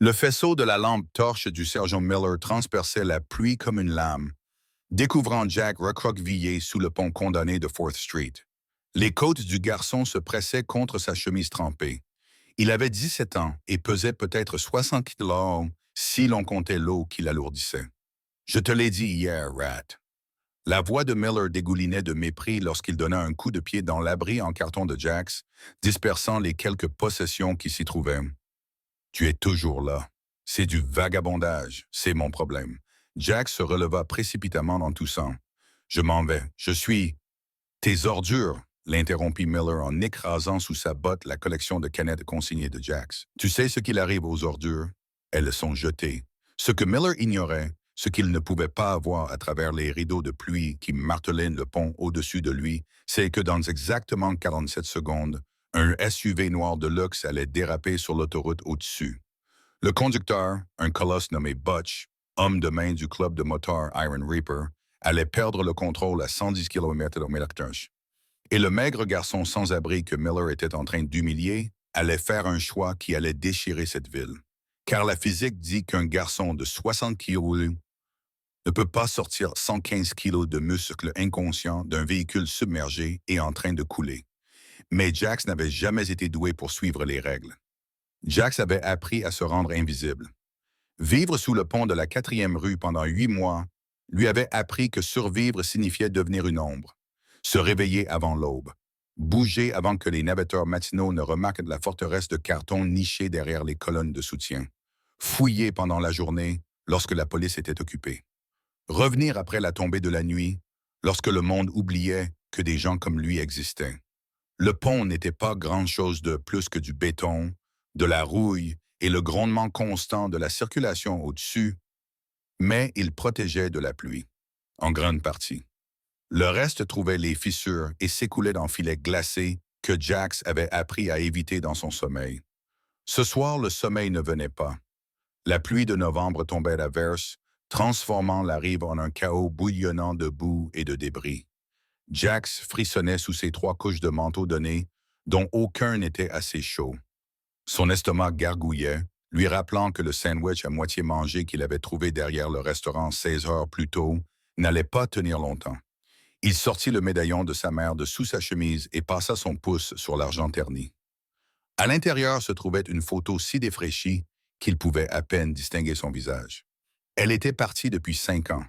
Le faisceau de la lampe torche du sergent Miller transperçait la pluie comme une lame, découvrant Jack recroquevillé sous le pont condamné de Fourth Street. Les côtes du garçon se pressaient contre sa chemise trempée. Il avait 17 ans et pesait peut-être 60 kilos si l'on comptait l'eau qui l'alourdissait. Je te l'ai dit hier, Rat. La voix de Miller dégoulinait de mépris lorsqu'il donna un coup de pied dans l'abri en carton de Jax, dispersant les quelques possessions qui s'y trouvaient. Tu es toujours là. C'est du vagabondage, c'est mon problème. Jack se releva précipitamment en toussant. Je m'en vais. Je suis... Tes ordures, l'interrompit Miller en écrasant sous sa botte la collection de canettes consignées de Jax. Tu sais ce qu'il arrive aux ordures? Elles sont jetées. Ce que Miller ignorait, ce qu'il ne pouvait pas voir à travers les rideaux de pluie qui martelaient le pont au-dessus de lui, c'est que dans exactement 47 secondes, un SUV noir de luxe allait déraper sur l'autoroute au-dessus. Le conducteur, un colosse nommé Butch, homme de main du club de motards Iron Reaper, allait perdre le contrôle à 110 km/h. Et le maigre garçon sans abri que Miller était en train d'humilier allait faire un choix qui allait déchirer cette ville. Car la physique dit qu'un garçon de 60 kilos ne peut pas sortir 115 kilos de muscles inconscients d'un véhicule submergé et en train de couler. Mais Jax n'avait jamais été doué pour suivre les règles. Jax avait appris à se rendre invisible. Vivre sous le pont de la 4e rue pendant 8 mois lui avait appris que survivre signifiait devenir une ombre, se réveiller avant l'aube, bouger avant que les navetteurs matinaux ne remarquent la forteresse de carton nichée derrière les colonnes de soutien, fouiller pendant la journée lorsque la police était occupée, revenir après la tombée de la nuit lorsque le monde oubliait que des gens comme lui existaient. Le pont n'était pas grand-chose de plus que du béton, de la rouille et le grondement constant de la circulation au-dessus, mais il protégeait de la pluie, en grande partie. Le reste trouvait les fissures et s'écoulait dans filets glacés que Jax avait appris à éviter dans son sommeil. Ce soir, le sommeil ne venait pas. La pluie de novembre tombait à la verse, transformant la rive en un chaos bouillonnant de boue et de débris. Jax frissonnait sous ses 3 couches de manteau donné, dont aucun n'était assez chaud. Son estomac gargouillait, lui rappelant que le sandwich à moitié mangé qu'il avait trouvé derrière le restaurant 16 heures plus tôt n'allait pas tenir longtemps. Il sortit le médaillon de sa mère de sous sa chemise et passa son pouce sur l'argent terni. À l'intérieur se trouvait une photo si défraîchie qu'il pouvait à peine distinguer son visage. Elle était partie depuis 5 ans.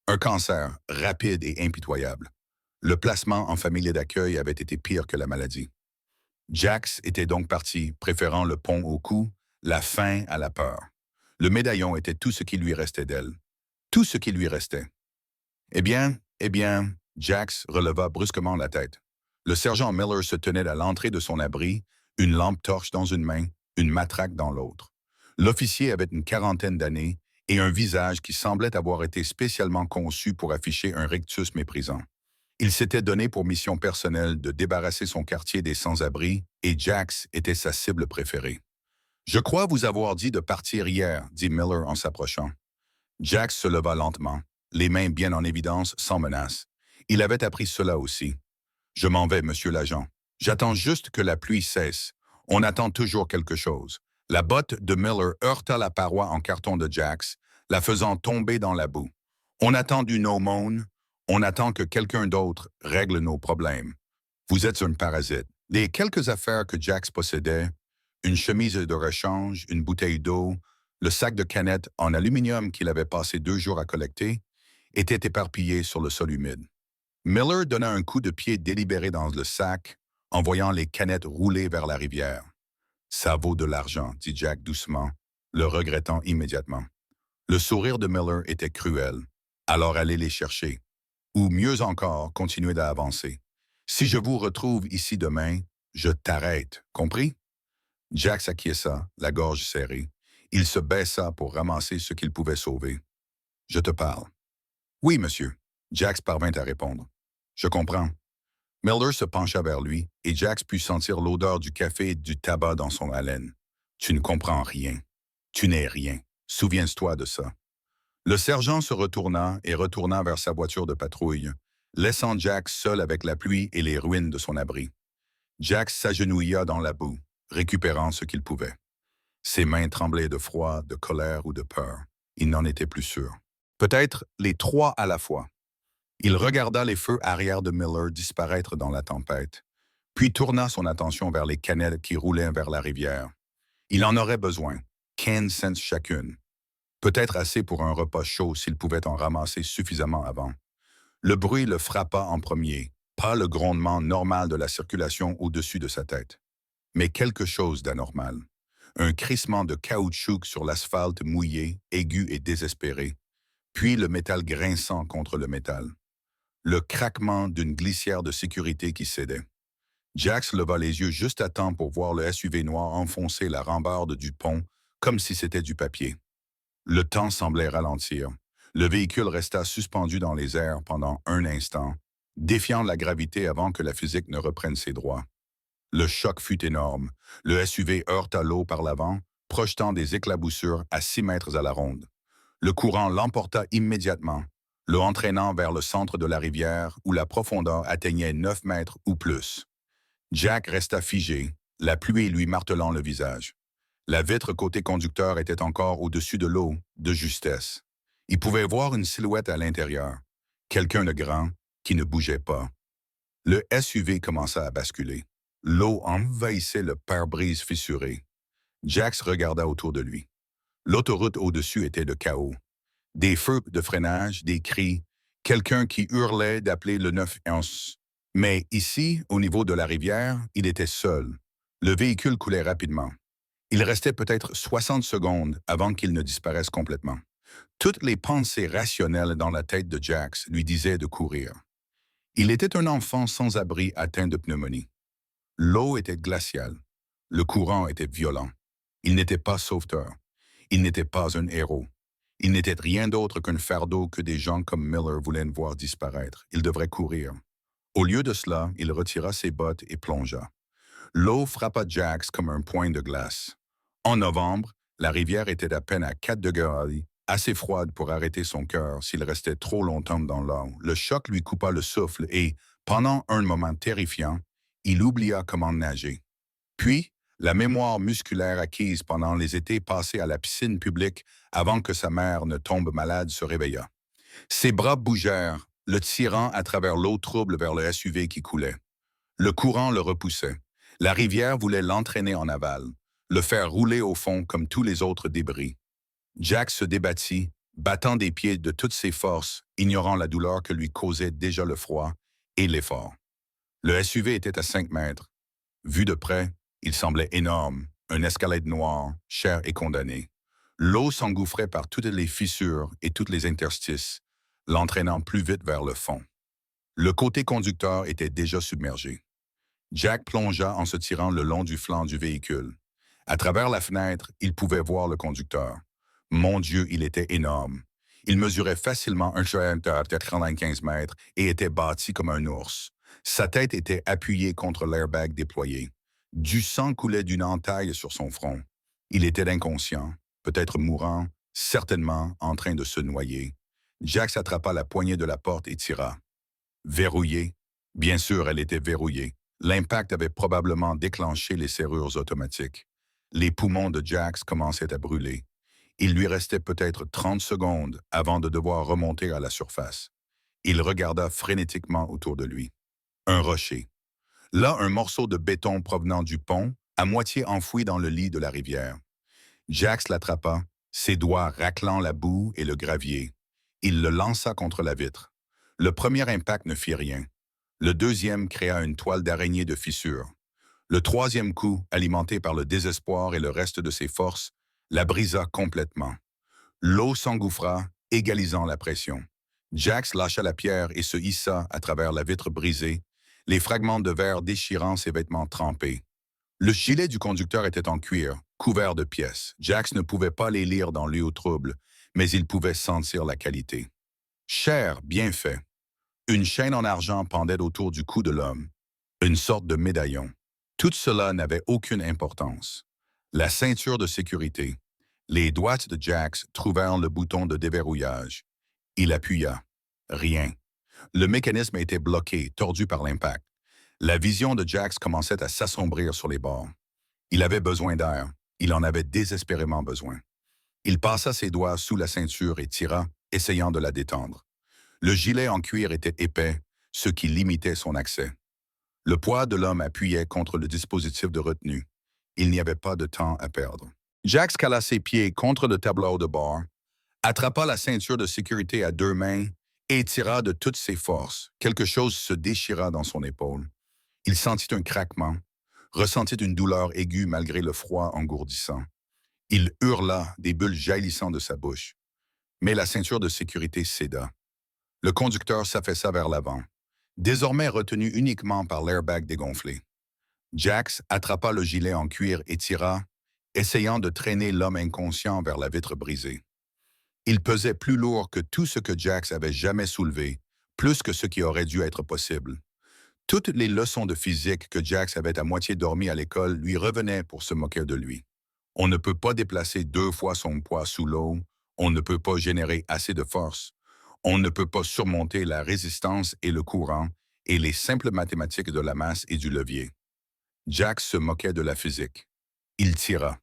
Un cancer rapide et impitoyable. Le placement en famille d'accueil avait été pire que la maladie. Jax était donc parti, préférant le pont au cou, la faim à la peur. Le médaillon était tout ce qui lui restait d'elle. Tout ce qui lui restait. Eh bien, Jax releva brusquement la tête. Le sergent Miller se tenait à l'entrée de son abri, une lampe torche dans une main, une matraque dans l'autre. L'officier avait une quarantaine d'années et un visage qui semblait avoir été spécialement conçu pour afficher un rictus méprisant. Il s'était donné pour mission personnelle de débarrasser son quartier des sans-abri et Jax était sa cible préférée. « Je crois vous avoir dit de partir hier, » dit Miller en s'approchant. Jax se leva lentement, les mains bien en évidence, sans menace. Il avait appris cela aussi. « Je m'en vais, monsieur l'agent. J'attends juste que la pluie cesse. On attend toujours quelque chose. » La botte de Miller heurta la paroi en carton de Jax, la faisant tomber dans la boue. « On attend du no-moan. On attend que quelqu'un d'autre règle nos problèmes. Vous êtes un parasite. » Les quelques affaires que Jax possédait, une chemise de rechange, une bouteille d'eau, le sac de canettes en aluminium qu'il avait passé 2 jours à collecter, étaient éparpillés sur le sol humide. Miller donna un coup de pied délibéré dans le sac, en voyant les canettes rouler vers la rivière. « Ça vaut de l'argent, » dit Jack doucement, le regrettant immédiatement. Le sourire de Miller était cruel. « Alors allez les chercher. Ou mieux encore, continuez d'avancer. Si je vous retrouve ici demain, je t'arrête, compris? » Jack s'acquiesça, la gorge serrée. Il se baissa pour ramasser ce qu'il pouvait sauver. « Je te parle. »« Oui, monsieur. » Jax parvint à répondre. « Je comprends. » Miller se pencha vers lui, et Jax put sentir l'odeur du café et du tabac dans son haleine. « Tu ne comprends rien. Tu n'es rien. Souviens-toi de ça. » Le sergent se retourna et retourna vers sa voiture de patrouille, laissant Jax seul avec la pluie et les ruines de son abri. Jax s'agenouilla dans la boue, récupérant ce qu'il pouvait. Ses mains tremblaient de froid, de colère ou de peur. Il n'en était plus sûr. Peut-être les trois à la fois. Il regarda les feux arrière de Miller disparaître dans la tempête, puis tourna son attention vers les canettes qui roulaient vers la rivière. Il en aurait besoin, 15 cents chacune. Peut-être assez pour un repas chaud s'il pouvait en ramasser suffisamment avant. Le bruit le frappa en premier, pas le grondement normal de la circulation au-dessus de sa tête, mais quelque chose d'anormal. Un crissement de caoutchouc sur l'asphalte mouillé, aigu et désespéré, puis le métal grinçant contre le métal. Le craquement d'une glissière de sécurité qui cédait. Jax leva les yeux juste à temps pour voir le SUV noir enfoncer la rambarde du pont comme si c'était du papier. Le temps semblait ralentir. Le véhicule resta suspendu dans les airs pendant un instant, défiant la gravité avant que la physique ne reprenne ses droits. Le choc fut énorme. Le SUV heurta l'eau par l'avant, projetant des éclaboussures à 6 mètres à la ronde. Le courant l'emporta immédiatement, le entraînant vers le centre de la rivière où la profondeur atteignait 9 mètres ou plus. Jack resta figé, la pluie lui martelant le visage. La vitre côté conducteur était encore au-dessus de l'eau, de justesse. Il pouvait voir une silhouette à l'intérieur, quelqu'un de grand, qui ne bougeait pas. Le SUV commença à basculer. L'eau envahissait le pare-brise fissuré. Jax regarda autour de lui. L'autoroute au-dessus était de chaos. Des feux de freinage, des cris, quelqu'un qui hurlait d'appeler le 911. Mais ici, au niveau de la rivière, il était seul. Le véhicule coulait rapidement. Il restait peut-être 60 secondes avant qu'il ne disparaisse complètement. Toutes les pensées rationnelles dans la tête de Jax lui disaient de courir. Il était un enfant sans abri atteint de pneumonie. L'eau était glaciale. Le courant était violent. Il n'était pas sauveteur. Il n'était pas un héros. Il n'était rien d'autre qu'un fardeau que des gens comme Miller voulaient voir disparaître. Il devrait courir. Au lieu de cela, il retira ses bottes et plongea. L'eau frappa Jax comme un point de glace. En novembre, la rivière était à peine à 4 degrés, assez froide pour arrêter son cœur s'il restait trop longtemps dans l'eau. Le choc lui coupa le souffle et, pendant un moment terrifiant, il oublia comment nager. Puis, la mémoire musculaire acquise pendant les étés passés à la piscine publique avant que sa mère ne tombe malade se réveilla. Ses bras bougèrent, le tirant à travers l'eau trouble vers le SUV qui coulait. Le courant le repoussait. La rivière voulait l'entraîner en aval, le faire rouler au fond comme tous les autres débris. Jack se débattit, battant des pieds de toutes ses forces, ignorant la douleur que lui causait déjà le froid et l'effort. Le SUV était à 5 mètres. Vu de près, il semblait énorme, un escalade noir, cher et condamné. L'eau s'engouffrait par toutes les fissures et toutes les interstices, l'entraînant plus vite vers le fond. Le côté conducteur était déjà submergé. Jack plongea en se tirant le long du flanc du véhicule. À travers la fenêtre, il pouvait voir le conducteur. Mon Dieu, il était énorme. Il mesurait facilement 1,95 mètres et était bâti comme un ours. Sa tête était appuyée contre l'airbag déployé. Du sang coulait d'une entaille sur son front. Il était inconscient, peut-être mourant, certainement en train de se noyer. Jack s'attrapa la poignée de la porte et tira. Verrouillée. Bien sûr, elle était verrouillée. L'impact avait probablement déclenché les serrures automatiques. Les poumons de Jax commençaient à brûler. Il lui restait peut-être 30 secondes avant de devoir remonter à la surface. Il regarda frénétiquement autour de lui. Un rocher. Là, un morceau de béton provenant du pont, à moitié enfoui dans le lit de la rivière. Jax l'attrapa, ses doigts raclant la boue et le gravier. Il le lança contre la vitre. Le premier impact ne fit rien. Le deuxième créa une toile d'araignée de fissures. Le troisième coup, alimenté par le désespoir et le reste de ses forces, la brisa complètement. L'eau s'engouffra, égalisant la pression. Jax lâcha la pierre et se hissa à travers la vitre brisée, les fragments de verre déchirant ses vêtements trempés. Le gilet du conducteur était en cuir, couvert de pièces. Jax ne pouvait pas les lire dans l'eau trouble, mais il pouvait sentir la qualité. Cher, bien fait. Une chaîne en argent pendait autour du cou de l'homme, une sorte de médaillon. Tout cela n'avait aucune importance. La ceinture de sécurité. Les doigts de Jax trouvèrent le bouton de déverrouillage. Il appuya. Rien. Le mécanisme était bloqué, tordu par l'impact. La vision de Jax commençait à s'assombrir sur les bords. Il avait besoin d'air. Il en avait désespérément besoin. Il passa ses doigts sous la ceinture et tira, essayant de la détendre. Le gilet en cuir était épais, ce qui limitait son accès. Le poids de l'homme appuyait contre le dispositif de retenue. Il n'y avait pas de temps à perdre. Jax cala ses pieds contre le tableau de bord, attrapa la ceinture de sécurité à deux mains et tira de toutes ses forces. Quelque chose se déchira dans son épaule. Il sentit un craquement, ressentit une douleur aiguë malgré le froid engourdissant. Il hurla, des bulles jaillissant de sa bouche. Mais la ceinture de sécurité céda. Le conducteur s'affaissa vers l'avant, désormais retenu uniquement par l'airbag dégonflé. Jax attrapa le gilet en cuir et tira, essayant de traîner l'homme inconscient vers la vitre brisée. Il pesait plus lourd que tout ce que Jax avait jamais soulevé, plus que ce qui aurait dû être possible. Toutes les leçons de physique que Jax avait à moitié dormi à l'école lui revenaient pour se moquer de lui. On ne peut pas déplacer deux fois son poids sous l'eau, on ne peut pas générer assez de force, on ne peut pas surmonter la résistance et le courant et les simples mathématiques de la masse et du levier. Jax se moquait de la physique. Il tira.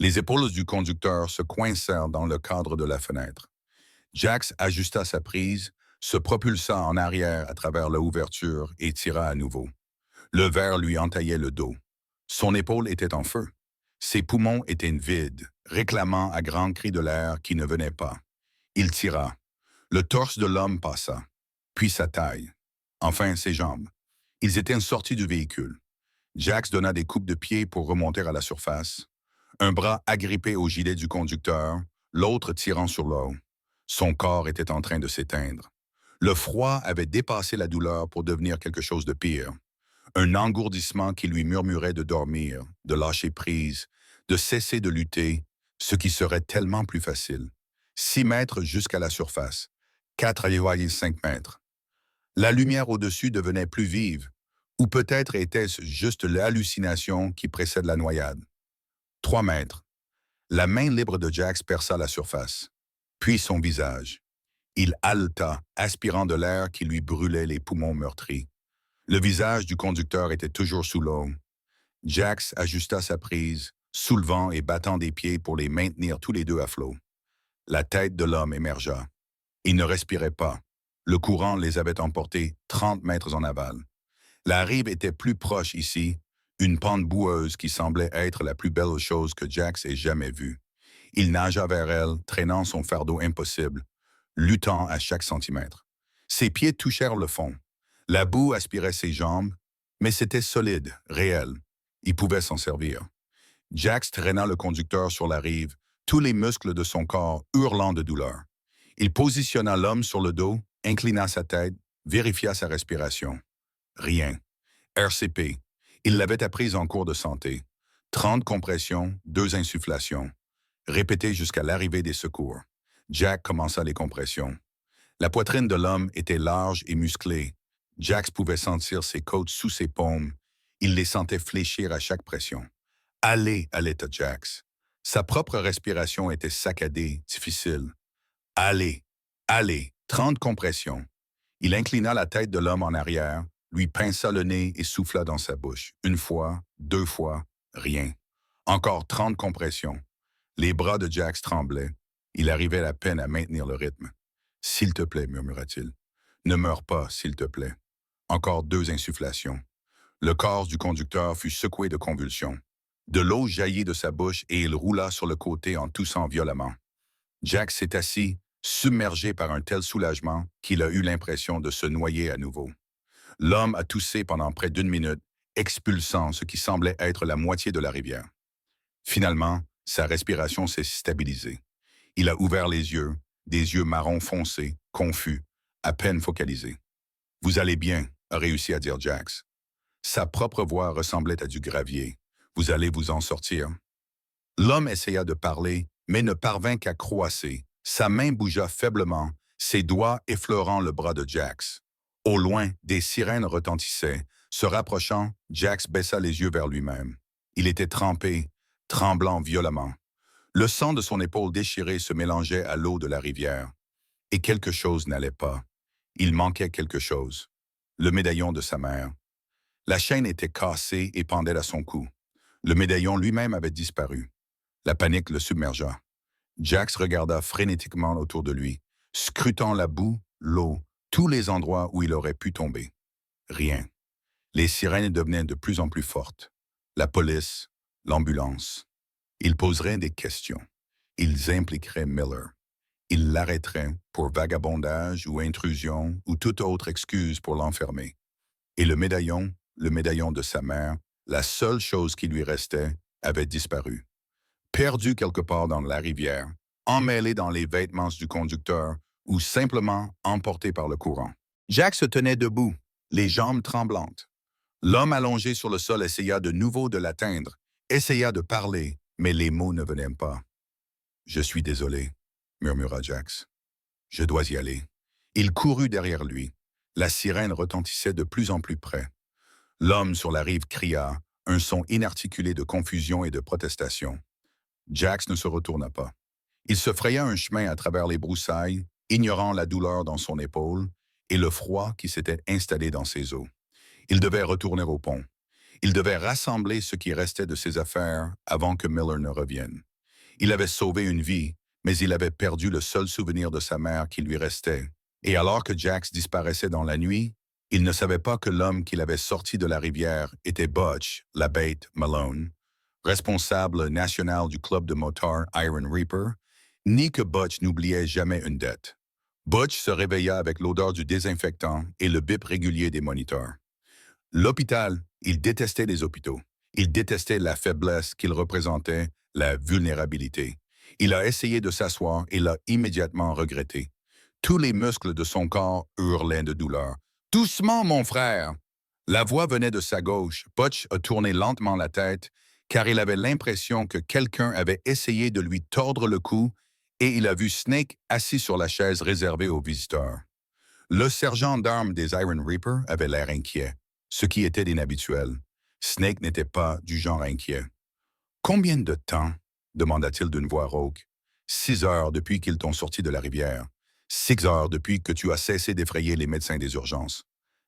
Les épaules du conducteur se coincèrent dans le cadre de la fenêtre. Jax ajusta sa prise, se propulsa en arrière à travers l'ouverture et tira à nouveau. Le verre lui entaillait le dos. Son épaule était en feu. Ses poumons étaient vides, réclamant à grands cris de l'air qui ne venait pas. Il tira. Le torse de l'homme passa, puis sa taille. Enfin, ses jambes. Ils étaient sortis du véhicule. Jax donna des coupes de pied pour remonter à la surface. Un bras agrippé au gilet du conducteur, l'autre tirant sur l'eau. Son corps était en train de s'éteindre. Le froid avait dépassé la douleur pour devenir quelque chose de pire. Un engourdissement qui lui murmurait de dormir, de lâcher prise, de cesser de lutter, ce qui serait tellement plus facile. 6 mètres jusqu'à la surface, 4,5 mètres. La lumière au-dessus devenait plus vive, ou peut-être était-ce juste l'hallucination qui précède la noyade. 3 mètres. La main libre de Jax perça la surface, puis son visage. Il haleta, aspirant de l'air qui lui brûlait les poumons meurtris. Le visage du conducteur était toujours sous l'eau. Jax ajusta sa prise, soulevant et battant des pieds pour les maintenir tous les deux à flot. La tête de l'homme émergea. Il ne respirait pas. Le courant les avait emportés 30 mètres en aval. La rive était plus proche ici, une pente boueuse qui semblait être la plus belle chose que Jax ait jamais vue. Il nagea vers elle, traînant son fardeau impossible, luttant à chaque centimètre. Ses pieds touchèrent le fond. La boue aspirait ses jambes, mais c'était solide, réel. Il pouvait s'en servir. Jax traîna le conducteur sur la rive, tous les muscles de son corps hurlant de douleur. Il positionna l'homme sur le dos, inclina sa tête, vérifia sa respiration. Rien. RCP. Il l'avait apprise en cours de santé. 30 compressions, 2 insufflations. Répétées jusqu'à l'arrivée des secours. Jack commença les compressions. La poitrine de l'homme était large et musclée. Jax pouvait sentir ses côtes sous ses paumes. Il les sentait fléchir à chaque pression. Allez, allait Jax. Sa propre respiration était saccadée, difficile. Allez, allez, 30 compressions. Il inclina la tête de l'homme en arrière, lui pinça le nez et souffla dans sa bouche. 1 fois, 2 fois, rien. Encore 30 compressions. Les bras de Jax tremblaient. Il arrivait à peine à maintenir le rythme. « S'il te plaît, murmura-t-il. Ne meurs pas, s'il te plaît. » Encore 2 insufflations. Le corps du conducteur fut secoué de convulsions. De l'eau jaillit de sa bouche et il roula sur le côté en toussant violemment. Jax s'est assis, submergé par un tel soulagement qu'il a eu l'impression de se noyer à nouveau. L'homme a toussé pendant près d'1 minute, expulsant ce qui semblait être la moitié de la rivière. Finalement, sa respiration s'est stabilisée. Il a ouvert les yeux, des yeux marron foncé, confus, à peine focalisés. « Vous allez bien », a réussi à dire Jax. Sa propre voix ressemblait à du gravier. « Vous allez vous en sortir ». L'homme essaya de parler, mais ne parvint qu'à croasser. Sa main bougea faiblement, ses doigts effleurant le bras de Jax. Au loin, des sirènes retentissaient. Se rapprochant, Jax baissa les yeux vers lui-même. Il était trempé, tremblant violemment. Le sang de son épaule déchirée se mélangeait à l'eau de la rivière. Et quelque chose n'allait pas. Il manquait quelque chose. Le médaillon de sa mère. La chaîne était cassée et pendait à son cou. Le médaillon lui-même avait disparu. La panique le submergea. Jax regarda frénétiquement autour de lui, scrutant la boue, l'eau, tous les endroits où il aurait pu tomber. Rien. Les sirènes devenaient de plus en plus fortes. La police, l'ambulance. Ils poseraient des questions. Ils impliqueraient Miller. Ils l'arrêteraient pour vagabondage ou intrusion ou toute autre excuse pour l'enfermer. Et le médaillon de sa mère, la seule chose qui lui restait, avait disparu. Perdu quelque part dans la rivière, emmêlé dans les vêtements du conducteur ou simplement emporté par le courant. Jack se tenait debout, les jambes tremblantes. L'homme allongé sur le sol essaya de nouveau de l'atteindre, essaya de parler, mais les mots ne venaient pas. « Je suis désolé », murmura Jax. « Je dois y aller. » Il courut derrière lui. La sirène retentissait de plus en plus près. L'homme sur la rive cria, un son inarticulé de confusion et de protestation. Jax ne se retourna pas. Il se fraya un chemin à travers les broussailles, ignorant la douleur dans son épaule et le froid qui s'était installé dans ses os. Il devait retourner au pont. Il devait rassembler ce qui restait de ses affaires avant que Miller ne revienne. Il avait sauvé une vie, mais il avait perdu le seul souvenir de sa mère qui lui restait. Et alors que Jax disparaissait dans la nuit, il ne savait pas que l'homme qu'il avait sorti de la rivière était Butch, la bête Malone, responsable national du club de motards Iron Reaper, ni que Butch n'oubliait jamais une dette. Butch se réveilla avec l'odeur du désinfectant et le bip régulier des moniteurs. L'hôpital, il détestait les hôpitaux. Il détestait la faiblesse qu'il représentait, la vulnérabilité. Il a essayé de s'asseoir et l'a immédiatement regretté. Tous les muscles de son corps hurlaient de douleur. « Doucement, mon frère !» La voix venait de sa gauche. Butch a tourné lentement la tête, car il avait l'impression que quelqu'un avait essayé de lui tordre le cou et il a vu Snake assis sur la chaise réservée aux visiteurs. Le sergent d'armes des Iron Reaper avait l'air inquiet, ce qui était inhabituel. Snake n'était pas du genre inquiet. « Combien de temps ?» demanda-t-il d'une voix rauque. « 6 heures depuis qu'ils t'ont sorti de la rivière. 6 heures depuis que tu as cessé d'effrayer les médecins des urgences. »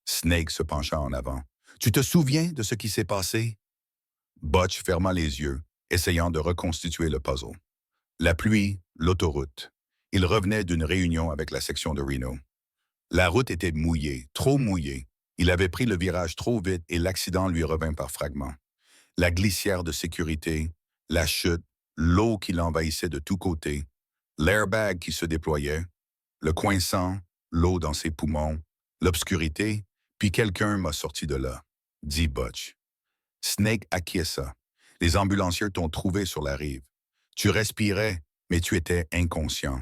Snake se pencha en avant. « Tu te souviens de ce qui s'est passé? » Butch ferma les yeux, essayant de reconstituer le puzzle. La pluie, l'autoroute. Il revenait d'une réunion avec la section de Reno. La route était mouillée, trop mouillée. Il avait pris le virage trop vite et l'accident lui revint par fragments. La glissière de sécurité, la chute, l'eau qui l'envahissait de tous côtés, l'airbag qui se déployait, le coinçant, l'eau dans ses poumons, l'obscurité, puis quelqu'un m'a sorti de là, dit Butch. Snake acquiesça. Les ambulanciers t'ont trouvé sur la rive. Tu respirais, mais tu étais inconscient.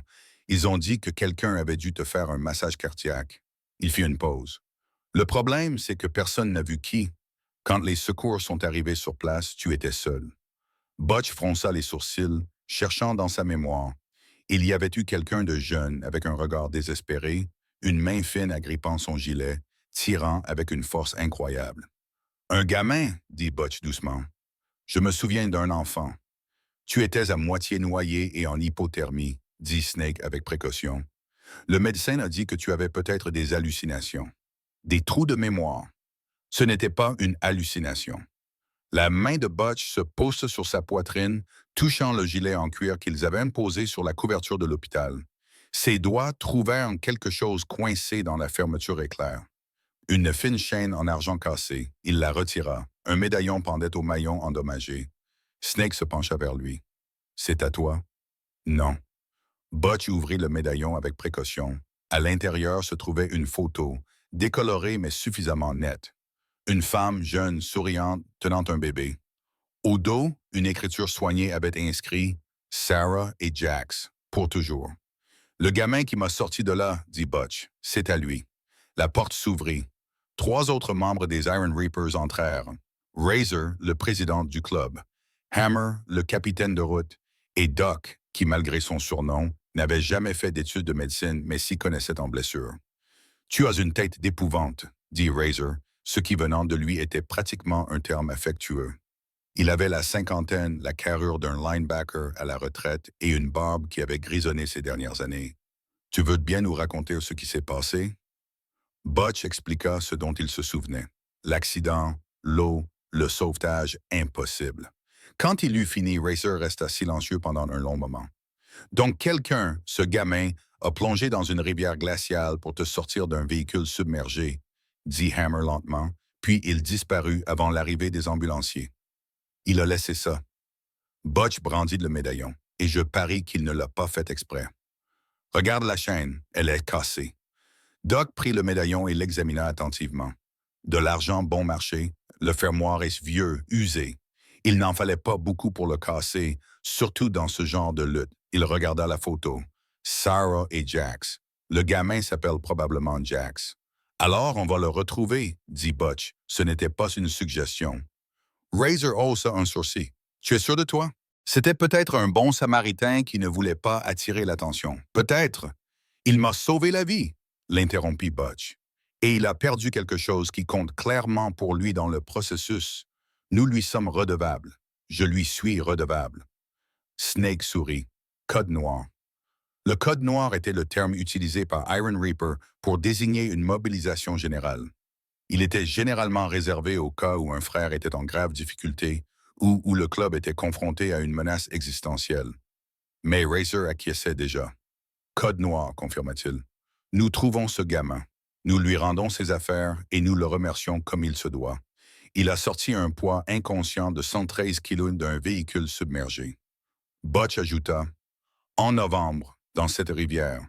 Ils ont dit que quelqu'un avait dû te faire un massage cardiaque. Il fit une pause. Le problème, c'est que personne n'a vu qui. Quand les secours sont arrivés sur place, tu étais seul. Butch fronça les sourcils, cherchant dans sa mémoire. Il y avait eu quelqu'un de jeune, avec un regard désespéré, une main fine agrippant son gilet, tirant avec une force incroyable. « Un gamin, dit Butch doucement. Je me souviens d'un enfant. Tu étais à moitié noyé et en hypothermie, dit Snake avec précaution. Le médecin a dit que tu avais peut-être des hallucinations. Des trous de mémoire. Ce n'était pas une hallucination. La main de Butch se pose sur sa poitrine, touchant le gilet en cuir qu'ils avaient posé sur la couverture de l'hôpital. Ses doigts trouvèrent quelque chose coincé dans la fermeture éclair. Une fine chaîne en argent cassé. Il la retira. Un médaillon pendait au maillon endommagé. Snake se pencha vers lui. « C'est à toi? » « Non. » Butch ouvrit le médaillon avec précaution. À l'intérieur se trouvait une photo, décolorée mais suffisamment nette. Une femme jeune, souriante, tenant un bébé. Au dos, une écriture soignée avait inscrit « Sarah et Jax, pour toujours ». « Le gamin qui m'a sorti de là, dit Butch, c'est à lui. » La porte s'ouvrit. 3 autres membres des Iron Reapers entrèrent. Razor, le président du club. Hammer, le capitaine de route. Et Doc, qui, malgré son surnom, n'avait jamais fait d'études de médecine mais s'y connaissait en blessures. « Tu as une tête d'épouvante, dit Razor, ce qui venant de lui était pratiquement un terme affectueux. Il avait la cinquantaine, la carrure d'un linebacker à la retraite et une barbe qui avait grisonné ces dernières années. « Tu veux bien nous raconter ce qui s'est passé? » Butch expliqua ce dont il se souvenait. L'accident, l'eau, le sauvetage, impossible. Quand il eut fini, Racer resta silencieux pendant un long moment. Donc quelqu'un, ce gamin, a plongé dans une rivière glaciale pour te sortir d'un véhicule submergé, dit Hammer lentement, puis il disparut avant l'arrivée des ambulanciers. Il a laissé ça. Butch brandit le médaillon, et je parie qu'il ne l'a pas fait exprès. Regarde la chaîne, elle est cassée. Doc prit le médaillon et l'examina attentivement. De l'argent bon marché, le fermoir est vieux, usé. Il n'en fallait pas beaucoup pour le casser, surtout dans ce genre de lutte. Il regarda la photo. Sarah et Jax. Le gamin s'appelle probablement Jax. Alors on va le retrouver, dit Butch. Ce n'était pas une suggestion. Razor haussa un sourcil. Tu es sûr de toi? C'était peut-être un bon samaritain qui ne voulait pas attirer l'attention. Peut-être. Il m'a sauvé la vie, l'interrompit Butch. Et il a perdu quelque chose qui compte clairement pour lui dans le processus. Nous lui sommes redevables. Je lui suis redevable. Snake sourit. Code noir. Le code noir était le terme utilisé par Iron Reaper pour désigner une mobilisation générale. Il était généralement réservé au cas où un frère était en grave difficulté ou où le club était confronté à une menace existentielle. Mais Racer acquiesçait déjà. Code noir, confirma-t-il. Nous trouvons ce gamin. Nous lui rendons ses affaires et nous le remercions comme il se doit. Il a sorti un poids inconscient de 113 kilos d'un véhicule submergé. Butch ajouta, « En novembre, dans cette rivière,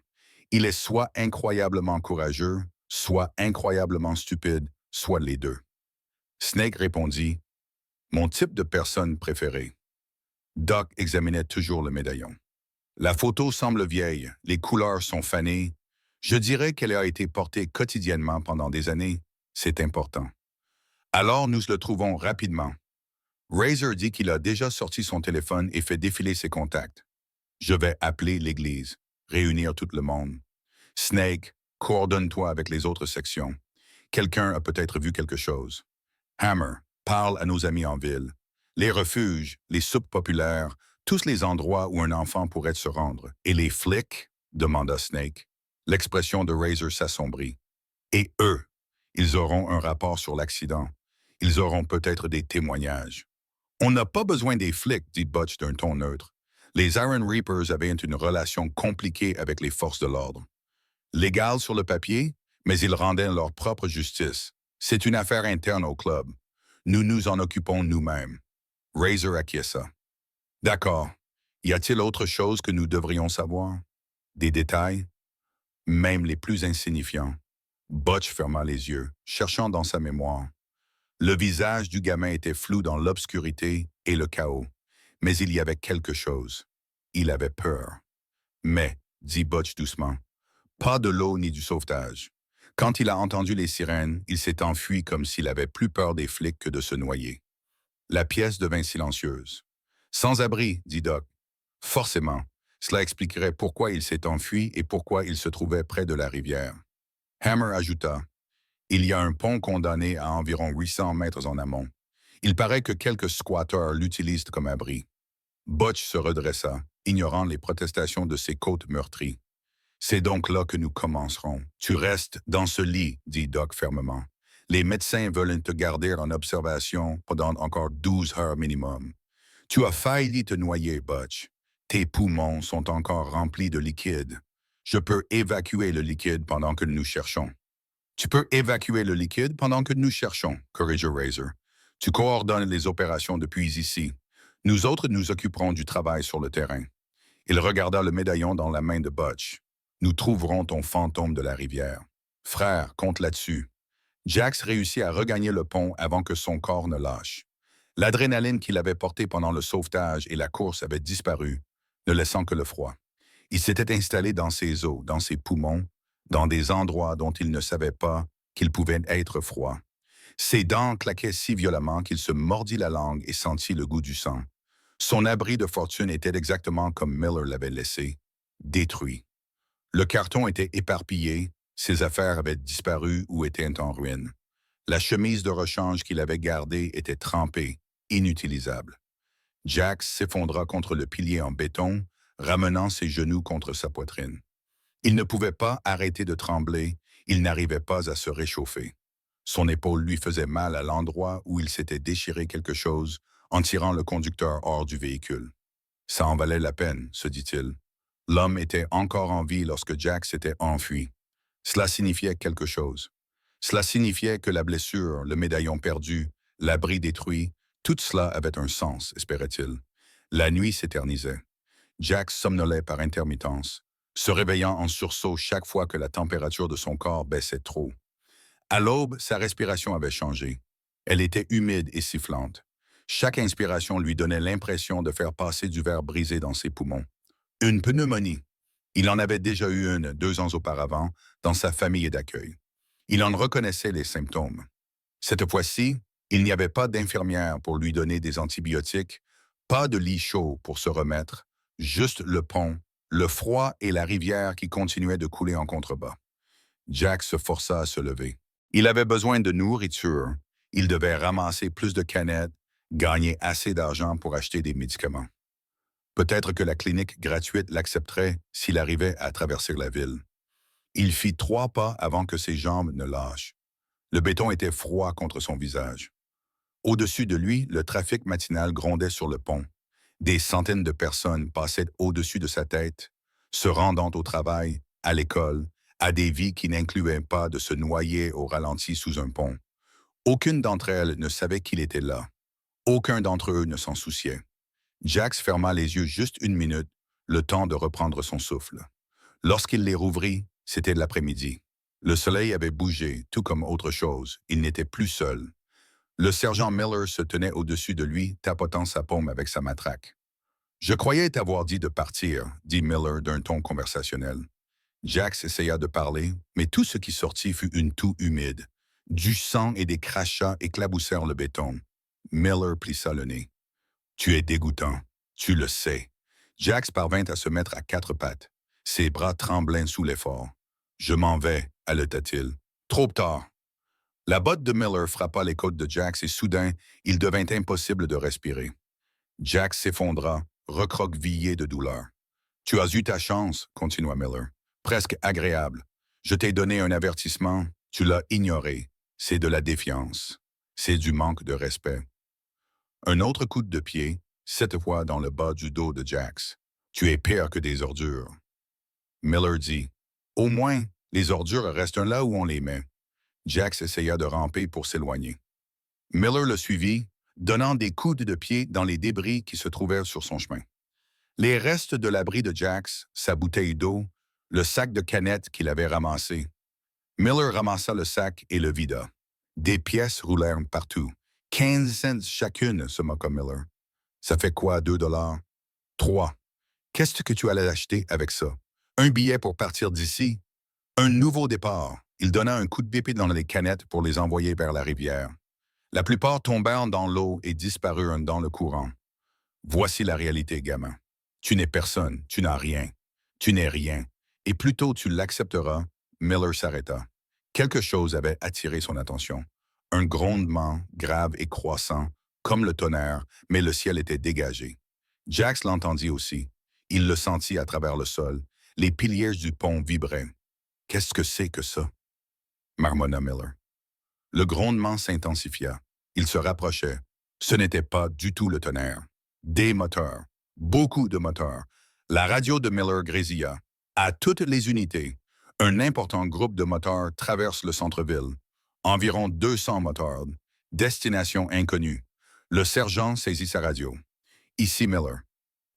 il est soit incroyablement courageux, soit incroyablement stupide, soit les deux. » Snake répondit, « Mon type de personne préférée. » Doc examinait toujours le médaillon. La photo semble vieille, les couleurs sont fanées. Je dirais qu'elle a été portée quotidiennement pendant des années. C'est important. Alors nous le trouvons rapidement. Razor dit qu'il a déjà sorti son téléphone et fait défiler ses contacts. Je vais appeler l'église, réunir tout le monde. Snake, coordonne-toi avec les autres sections. Quelqu'un a peut-être vu quelque chose. Hammer, parle à nos amis en ville. Les refuges, les soupes populaires, tous les endroits où un enfant pourrait se rendre. Et les flics? Demanda Snake. L'expression de Razor s'assombrit. Et eux? Ils auront un rapport sur l'accident. Ils auront peut-être des témoignages. On n'a pas besoin des flics, dit Butch d'un ton neutre. Les Iron Reapers avaient une relation compliquée avec les forces de l'ordre. Légale sur le papier, mais ils rendaient leur propre justice. C'est une affaire interne au club. Nous nous en occupons nous-mêmes. Razor acquiesça. D'accord. Y a-t-il autre chose que nous devrions savoir? Des détails? Même les plus insignifiants. Butch ferma les yeux, cherchant dans sa mémoire. Le visage du gamin était flou dans l'obscurité et le chaos. Mais il y avait quelque chose. Il avait peur. Mais, dit Butch doucement, pas de l'eau ni du sauvetage. Quand il a entendu les sirènes, il s'est enfui comme s'il avait plus peur des flics que de se noyer. La pièce devint silencieuse. Sans abri, dit Doc. Forcément, cela expliquerait pourquoi il s'est enfui et pourquoi il se trouvait près de la rivière. Hammer ajouta, il y a un pont condamné à environ 800 mètres en amont. Il paraît que quelques squatteurs l'utilisent comme abri. Butch se redressa, ignorant les protestations de ses côtes meurtries. C'est donc là que nous commencerons. Tu restes dans ce lit, dit Doc fermement. Les médecins veulent te garder en observation pendant encore 12 heures minimum. Tu as failli te noyer, Butch. Tes poumons sont encore remplis de liquide. Je peux évacuer le liquide pendant que nous cherchons. Tu peux évacuer le liquide pendant que nous cherchons, corrigea Razor. Tu coordonnes les opérations depuis ici. Nous autres nous occuperons du travail sur le terrain. Il regarda le médaillon dans la main de Butch. Nous trouverons ton fantôme de la rivière. Frère, compte là-dessus. Jax réussit à regagner le pont avant que son corps ne lâche. L'adrénaline qu'il avait portée pendant le sauvetage et la course avait disparu, ne laissant que le froid. Il s'était installé dans ses os, dans ses poumons, dans des endroits dont il ne savait pas qu'ils pouvaient être froids. Ses dents claquaient si violemment qu'il se mordit la langue et sentit le goût du sang. Son abri de fortune était exactement comme Miller l'avait laissé, détruit. Le carton était éparpillé, ses affaires avaient disparu ou étaient en ruine. La chemise de rechange qu'il avait gardée était trempée, inutilisable. Jax s'effondra contre le pilier en béton, ramenant ses genoux contre sa poitrine. Il ne pouvait pas arrêter de trembler, il n'arrivait pas à se réchauffer. Son épaule lui faisait mal à l'endroit où il s'était déchiré quelque chose en tirant le conducteur hors du véhicule. Ça en valait la peine, se dit-il. L'homme était encore en vie lorsque Jack s'était enfui. Cela signifiait quelque chose. Cela signifiait que la blessure, le médaillon perdu, l'abri détruit, tout cela avait un sens, espérait-il. La nuit s'éternisait. Jack somnolait par intermittence, se réveillant en sursaut chaque fois que la température de son corps baissait trop. À l'aube, sa respiration avait changé. Elle était humide et sifflante. Chaque inspiration lui donnait l'impression de faire passer du verre brisé dans ses poumons. Une pneumonie. Il en avait déjà eu une 2 ans auparavant dans sa famille d'accueil. Il en reconnaissait les symptômes. Cette fois-ci, il n'y avait pas d'infirmière pour lui donner des antibiotiques, pas de lit chaud pour se remettre, juste le pont, le froid et la rivière qui continuaient de couler en contrebas. Jack se força à se lever. Il avait besoin de nourriture. Il devait ramasser plus de canettes, gagner assez d'argent pour acheter des médicaments. Peut-être que la clinique gratuite l'accepterait s'il arrivait à traverser la ville. Il fit 3 pas avant que ses jambes ne lâchent. Le béton était froid contre son visage. Au-dessus de lui, le trafic matinal grondait sur le pont. Des centaines de personnes passaient au-dessus de sa tête, se rendant au travail, à l'école, à des vies qui n'incluaient pas de se noyer au ralenti sous un pont. Aucune d'entre elles ne savait qu'il était là. Aucun d'entre eux ne s'en souciait. Jax ferma les yeux juste 1 minute, le temps de reprendre son souffle. Lorsqu'il les rouvrit, c'était l'après-midi. Le soleil avait bougé, tout comme autre chose. Il n'était plus seul. Le sergent Miller se tenait au-dessus de lui, tapotant sa paume avec sa matraque. « Je croyais t'avoir dit de partir », dit Miller d'un ton conversationnel. Jax essaya de parler, mais tout ce qui sortit fut une toux humide. Du sang et des crachats éclaboussèrent le béton. Miller plissa le nez. « Tu es dégoûtant. Tu le sais. » Jax parvint à se mettre à 4 pattes. Ses bras tremblaient sous l'effort. « Je m'en vais », haleta-t-il. « Trop tard. » La botte de Miller frappa les côtes de Jax et soudain, il devint impossible de respirer. Jax s'effondra, recroquevillé de douleur. « Tu as eu ta chance », continua Miller. « Presque agréable. Je t'ai donné un avertissement, tu l'as ignoré. C'est de la défiance. C'est du manque de respect. » Un autre coup de pied, cette fois dans le bas du dos de Jax. « Tu es pire que des ordures. » Miller dit. « Au moins, les ordures restent là où on les met. » Jax essaya de ramper pour s'éloigner. Miller le suivit, donnant des coups de pied dans les débris qui se trouvèrent sur son chemin. Les restes de l'abri de Jax, sa bouteille d'eau, le sac de canettes qu'il avait ramassé. Miller ramassa le sac et le vida. Des pièces roulèrent partout. 15 cents chacune, se moqua Miller. Ça fait quoi, 2 $? 3. Qu'est-ce que tu allais acheter avec ça? Un billet pour partir d'ici? Un nouveau départ. Il donna un coup de pied dans les canettes pour les envoyer vers la rivière. La plupart tombèrent dans l'eau et disparurent dans le courant. Voici la réalité, gamin. Tu n'es personne, tu n'as rien. Tu n'es rien. Et plus tôt tu l'accepteras, Miller s'arrêta. Quelque chose avait attiré son attention. Un grondement grave et croissant, comme le tonnerre, mais le ciel était dégagé. Jax l'entendit aussi. Il le sentit à travers le sol. Les piliers du pont vibraient. « Qu'est-ce que c'est que ça? » marmonna Miller. Le grondement s'intensifia. Il se rapprochait. Ce n'était pas du tout le tonnerre. Des moteurs. Beaucoup de moteurs. La radio de Miller grésilla. À toutes les unités, un important groupe de moteurs traverse le centre-ville. Environ 200 moteurs. Destination inconnue. Le sergent saisit sa radio. Ici Miller.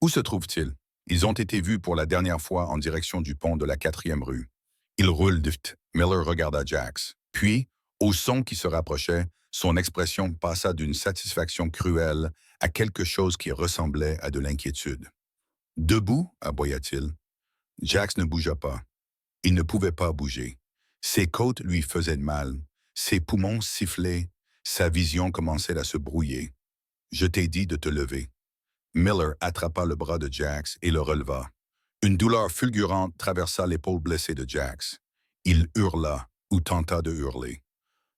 Où se trouve-t-il? Ils ont été vus pour la dernière fois en direction du pont de la 4e rue. Ils roulent vite. Miller regarda Jax. Puis, au son qui se rapprochait, son expression passa d'une satisfaction cruelle à quelque chose qui ressemblait à de l'inquiétude. « Debout » aboya-t-il. Jax ne bougea pas. Il ne pouvait pas bouger. Ses côtes lui faisaient mal. Ses poumons sifflaient. Sa vision commençait à se brouiller. « Je t'ai dit de te lever. » Miller attrapa le bras de Jax et le releva. Une douleur fulgurante traversa l'épaule blessée de Jax. Il hurla ou tenta de hurler.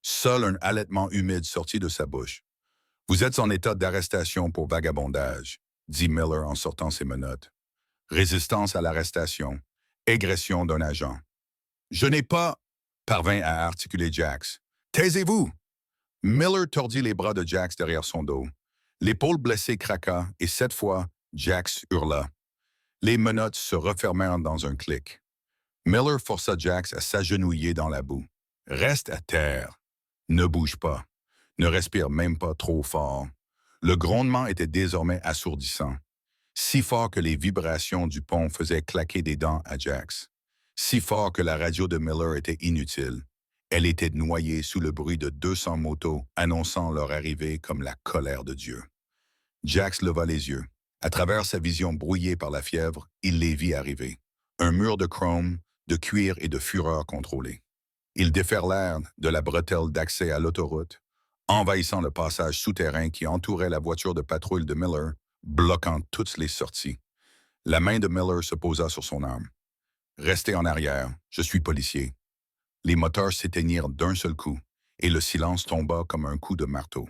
Seul un halètement humide sortit de sa bouche. « Vous êtes en état d'arrestation pour vagabondage », dit Miller en sortant ses menottes. « Résistance à l'arrestation. Agression d'un agent. »« Je n'ai pas... » parvint à articuler Jax. « Taisez-vous » Miller tordit les bras de Jax derrière son dos. L'épaule blessée craqua et cette fois, Jax hurla. Les menottes se refermèrent dans un clic. Miller força Jax à s'agenouiller dans la boue. Reste à terre. Ne bouge pas. Ne respire même pas trop fort. Le grondement était désormais assourdissant, si fort que les vibrations du pont faisaient claquer des dents à Jax, si fort que la radio de Miller était inutile. Elle était noyée sous le bruit de 200 motos annonçant leur arrivée comme la colère de Dieu. Jax leva les yeux. À travers sa vision brouillée par la fièvre, il les vit arriver. Un mur de chrome, de cuir et de fureur contrôlée. Ils déferlèrent de la bretelle d'accès à l'autoroute, envahissant le passage souterrain qui entourait la voiture de patrouille de Miller, bloquant toutes les sorties. La main de Miller se posa sur son arme. « Restez en arrière, je suis policier. » Les moteurs s'éteignirent d'un seul coup, et le silence tomba comme un coup de marteau.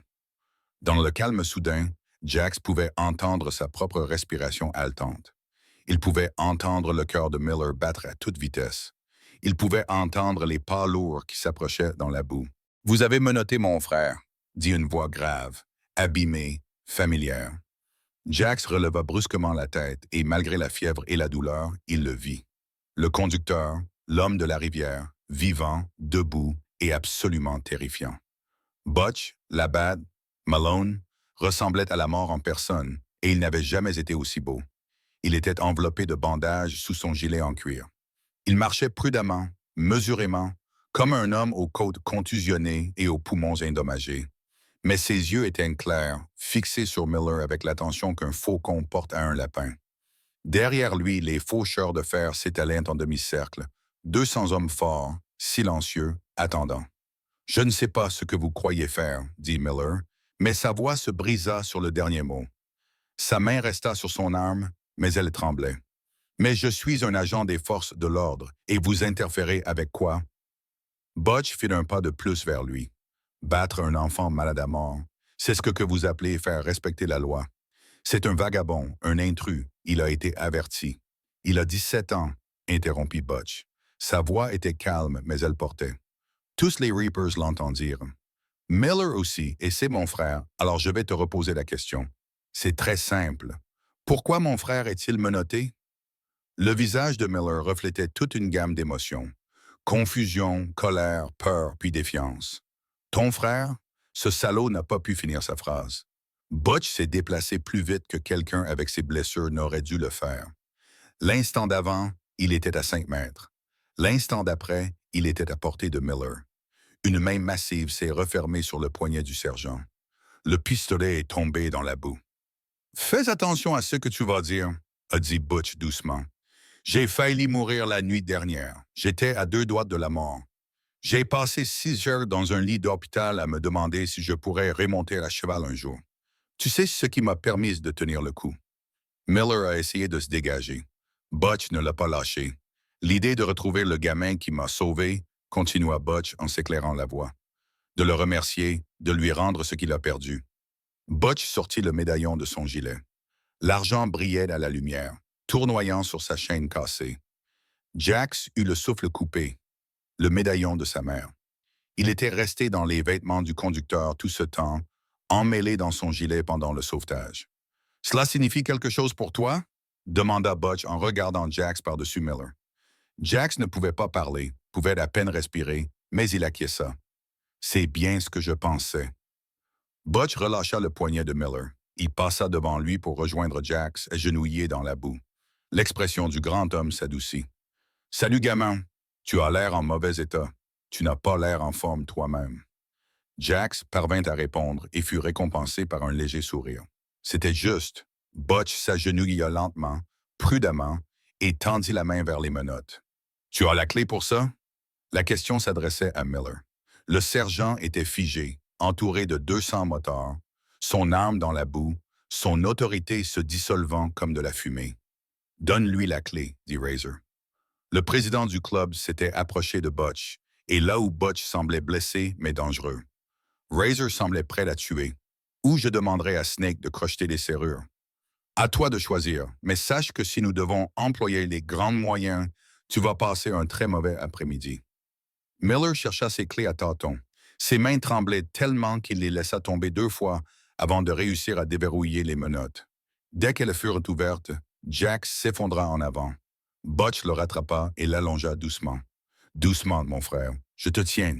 Dans le calme soudain, Jax pouvait entendre sa propre respiration haletante. Il pouvait entendre le cœur de Miller battre à toute vitesse. Il pouvait entendre les pas lourds qui s'approchaient dans la boue. « Vous avez menotté mon frère », dit une voix grave, abîmée, familière. Jax releva brusquement la tête et, malgré la fièvre et la douleur, il le vit. Le conducteur, l'homme de la rivière, vivant, debout et absolument terrifiant. Butch, Labatt, Malone ressemblaient à la mort en personne, et il n'avait jamais été aussi beau. Il était enveloppé de bandages sous son gilet en cuir. Il marchait prudemment, mesurément, comme un homme aux côtes contusionnées et aux poumons endommagés. Mais ses yeux étaient clairs, fixés sur Miller avec l'attention qu'un faucon porte à un lapin. Derrière lui, les faucheurs de fer s'étalaient en demi-cercle, 200 hommes forts, silencieux, attendant. « Je ne sais pas ce que vous croyez faire, » dit Miller, mais sa voix se brisa sur le dernier mot. Sa main resta sur son arme, mais elle tremblait. « Mais je suis un agent des forces de l'ordre, et vous interférez avec quoi? » Butch fit un pas de plus vers lui. Battre un enfant malade à mort, c'est ce que vous appelez faire respecter la loi. C'est un vagabond, un intrus, il a été averti. Il a 17 ans, interrompit Butch. Sa voix était calme, mais elle portait. Tous les Reapers l'entendirent. Miller aussi, et c'est mon frère, alors je vais te reposer la question. C'est très simple. Pourquoi mon frère est-il menotté? Le visage de Miller reflétait toute une gamme d'émotions. Confusion, colère, peur, puis défiance. Ton frère? Ce salaud n'a pas pu finir sa phrase. Butch s'est déplacé plus vite que quelqu'un avec ses blessures n'aurait dû le faire. L'instant d'avant, il était à 5 mètres. L'instant d'après, il était à portée de Miller. Une main massive s'est refermée sur le poignet du sergent. Le pistolet est tombé dans la boue. « Fais attention à ce que tu vas dire, » a dit Butch doucement. « J'ai failli mourir la nuit dernière. J'étais à 2 doigts de la mort. J'ai passé 6 heures dans un lit d'hôpital à me demander si je pourrais remonter à cheval un jour. Tu sais ce qui m'a permis de tenir le coup. » Miller a essayé de se dégager. Butch ne l'a pas lâché. L'idée de retrouver le gamin qui m'a sauvé, continua Butch en s'éclairant la voix. De le remercier, de lui rendre ce qu'il a perdu. Butch sortit le médaillon de son gilet. L'argent brillait à la lumière, tournoyant sur sa chaîne cassée. Jax eut le souffle coupé, le médaillon de sa mère. Il était resté dans les vêtements du conducteur tout ce temps, emmêlé dans son gilet pendant le sauvetage. « Cela signifie quelque chose pour toi? » demanda Butch en regardant Jax par-dessus Miller. Jax ne pouvait pas parler, pouvait à peine respirer, mais il acquiesça. « C'est bien ce que je pensais. » Butch relâcha le poignet de Miller. Il passa devant lui pour rejoindre Jax, agenouillé dans la boue. L'expression du grand homme s'adoucit. « Salut, gamin. Tu as l'air en mauvais état. Tu n'as pas l'air en forme toi-même. » Jax parvint à répondre et fut récompensé par un léger sourire. C'était juste. Butch s'agenouilla lentement, prudemment, et tendit la main vers les menottes. « Tu as la clé pour ça? » La question s'adressait à Miller. Le sergent était figé, entouré de 200 motards, son arme dans la boue, son autorité se dissolvant comme de la fumée. « Donne-lui la clé, » dit Razor. Le président du club s'était approché de Butch, et là où Butch semblait blessé mais dangereux. Razor semblait prêt à tuer. Ou je demanderai à Snake de crocheter les serrures. À toi de choisir, mais sache que si nous devons employer les grands moyens, tu vas passer un très mauvais après-midi. Miller chercha ses clés à tâtons. Ses mains tremblaient tellement qu'il les laissa tomber 2 fois avant de réussir à déverrouiller les menottes. Dès qu'elles furent ouvertes, Jack s'effondra en avant. Butch le rattrapa et l'allongea doucement. Doucement, mon frère, je te tiens.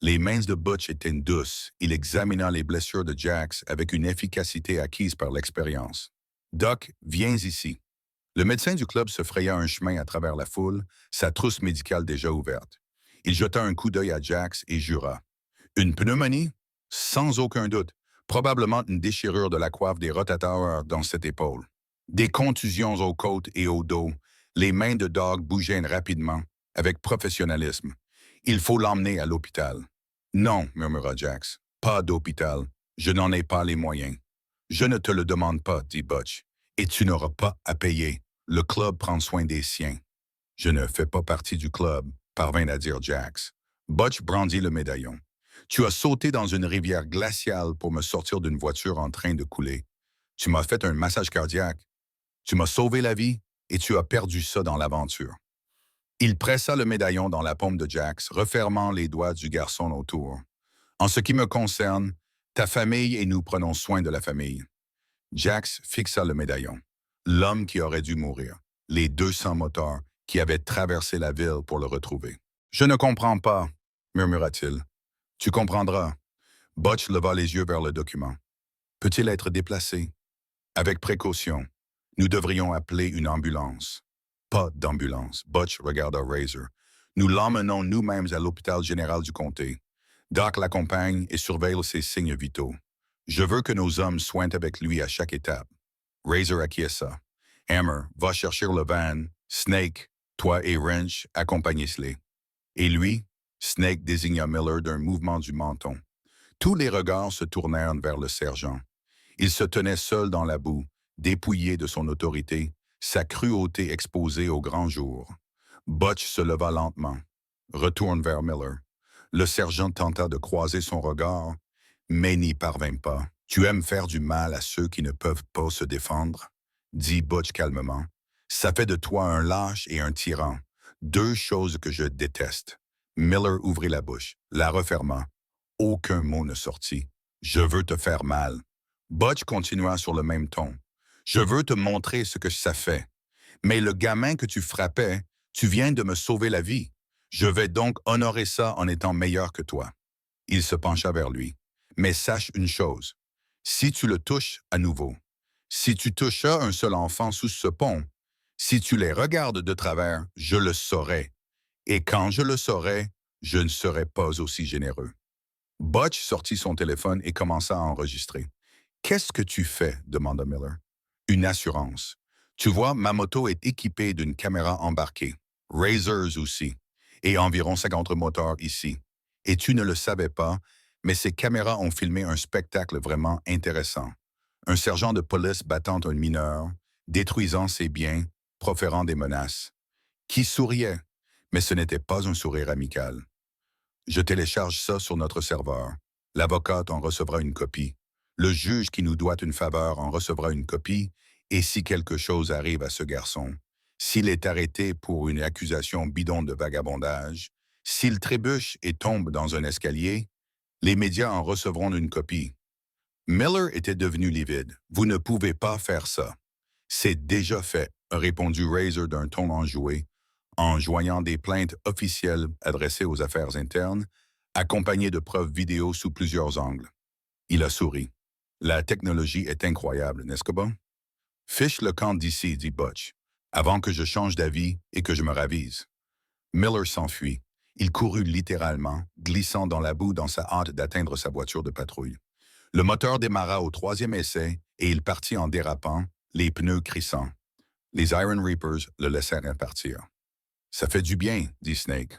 Les mains de Butch étaient douces. Il examina les blessures de Jax avec une efficacité acquise par l'expérience. Doc, viens ici. Le médecin du club se fraya un chemin à travers la foule, sa trousse médicale déjà ouverte. Il jeta un coup d'œil à Jax et jura. Une pneumonie? Sans aucun doute. Probablement une déchirure de la coiffe des rotateurs dans cette épaule. Des contusions aux côtes et au dos. Les mains de Doc bougeaient rapidement, avec professionnalisme. Il faut l'emmener à l'hôpital. Non, murmura Jax. Pas d'hôpital. Je n'en ai pas les moyens. Je ne te le demande pas, dit Butch. Et tu n'auras pas à payer. Le club prend soin des siens. Je ne fais pas partie du club, parvint à dire Jax. Butch brandit le médaillon. Tu as sauté dans une rivière glaciale pour me sortir d'une voiture en train de couler. Tu m'as fait un massage cardiaque. Tu m'as sauvé la vie et tu as perdu ça dans l'aventure. Il pressa le médaillon dans la paume de Jax, refermant les doigts du garçon autour. En ce qui me concerne, ta famille et nous prenons soin de la famille. Jax fixa le médaillon. L'homme qui aurait dû mourir. Les 200 motards qui avaient traversé la ville pour le retrouver. Je ne comprends pas, murmura-t-il. Tu comprendras. Butch leva les yeux vers le document. Peut-il être déplacé? Avec précaution. Nous devrions appeler une ambulance. Pas d'ambulance. Butch regarda Razor. Nous l'emmenons nous-mêmes à l'hôpital général du comté. Doc l'accompagne et surveille ses signes vitaux. Je veux que nos hommes soignent avec lui à chaque étape. Razor acquiesça. Hammer, va chercher le van. Snake, toi et Wrench, accompagnez-les. Et lui, Snake désigna Miller d'un mouvement du menton. Tous les regards se tournèrent vers le sergent. Il se tenait seul dans la boue, dépouillé de son autorité, sa cruauté exposée au grand jour. Butch se leva lentement. Retourne vers Miller. Le sergent tenta de croiser son regard, mais n'y parvint pas. Tu aimes faire du mal à ceux qui ne peuvent pas se défendre? Dit Butch calmement. Ça fait de toi un lâche et un tyran. Deux choses que je déteste. Miller ouvrit la bouche, la referma. Aucun mot ne sortit. Je veux te faire mal. Butch continua sur le même ton. Je veux te montrer ce que ça fait. Mais le gamin que tu frappais, tu viens de me sauver la vie. Je vais donc honorer ça en étant meilleur que toi. Il se pencha vers lui. Mais sache une chose. Si tu le touches à nouveau, si tu touchas un seul enfant sous ce pont, si tu les regardes de travers, je le saurai. Et quand je le saurai, je ne serai pas aussi généreux. Butch sortit son téléphone et commença à enregistrer. Qu'est-ce que tu fais? Demanda Miller. Une assurance. Tu vois, ma moto est équipée d'une caméra embarquée. Razors aussi. Et environ 50 moteurs ici. Et tu ne le savais pas, mais ces caméras ont filmé un spectacle vraiment intéressant. Un sergent de police battant un mineur, détruisant ses biens, proférant des menaces. Qui souriait, mais ce n'était pas un sourire amical. Je télécharge ça sur notre serveur. L'avocate en recevra une copie. Le juge qui nous doit une faveur en recevra une copie, et si quelque chose arrive à ce garçon, s'il est arrêté pour une accusation bidon de vagabondage, s'il trébuche et tombe dans un escalier, les médias en recevront une copie. Miller était devenu livide. Vous ne pouvez pas faire ça. C'est déjà fait, a répondu Razor d'un ton enjoué, en joignant des plaintes officielles adressées aux affaires internes, accompagnées de preuves vidéo sous plusieurs angles. Il a souri. La technologie est incroyable, n'est-ce que bon? Fiche le camp d'ici, dit Butch, avant que je change d'avis et que je me ravise. Miller s'enfuit. Il courut littéralement, glissant dans la boue dans sa hâte d'atteindre sa voiture de patrouille. Le moteur démarra au troisième essai et il partit en dérapant, les pneus crissant. Les Iron Reapers le laissèrent partir. Ça fait du bien, dit Snake.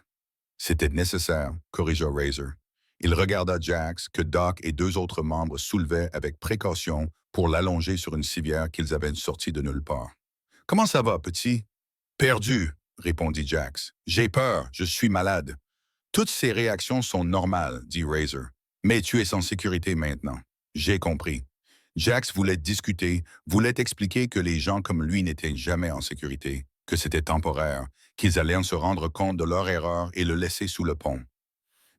C'était nécessaire, corrigea Razor. Il regarda Jax, que Doc et deux autres membres soulevaient avec précaution pour l'allonger sur une civière qu'ils avaient sortie de nulle part. « Comment ça va, petit? »« Perdu, » répondit Jax. « J'ai peur, je suis malade. »« Toutes ces réactions sont normales, » dit Razor. « Mais tu es en sécurité maintenant. » J'ai compris. Jax voulait discuter, voulait expliquer que les gens comme lui n'étaient jamais en sécurité, que c'était temporaire, qu'ils allaient se rendre compte de leur erreur et le laisser sous le pont.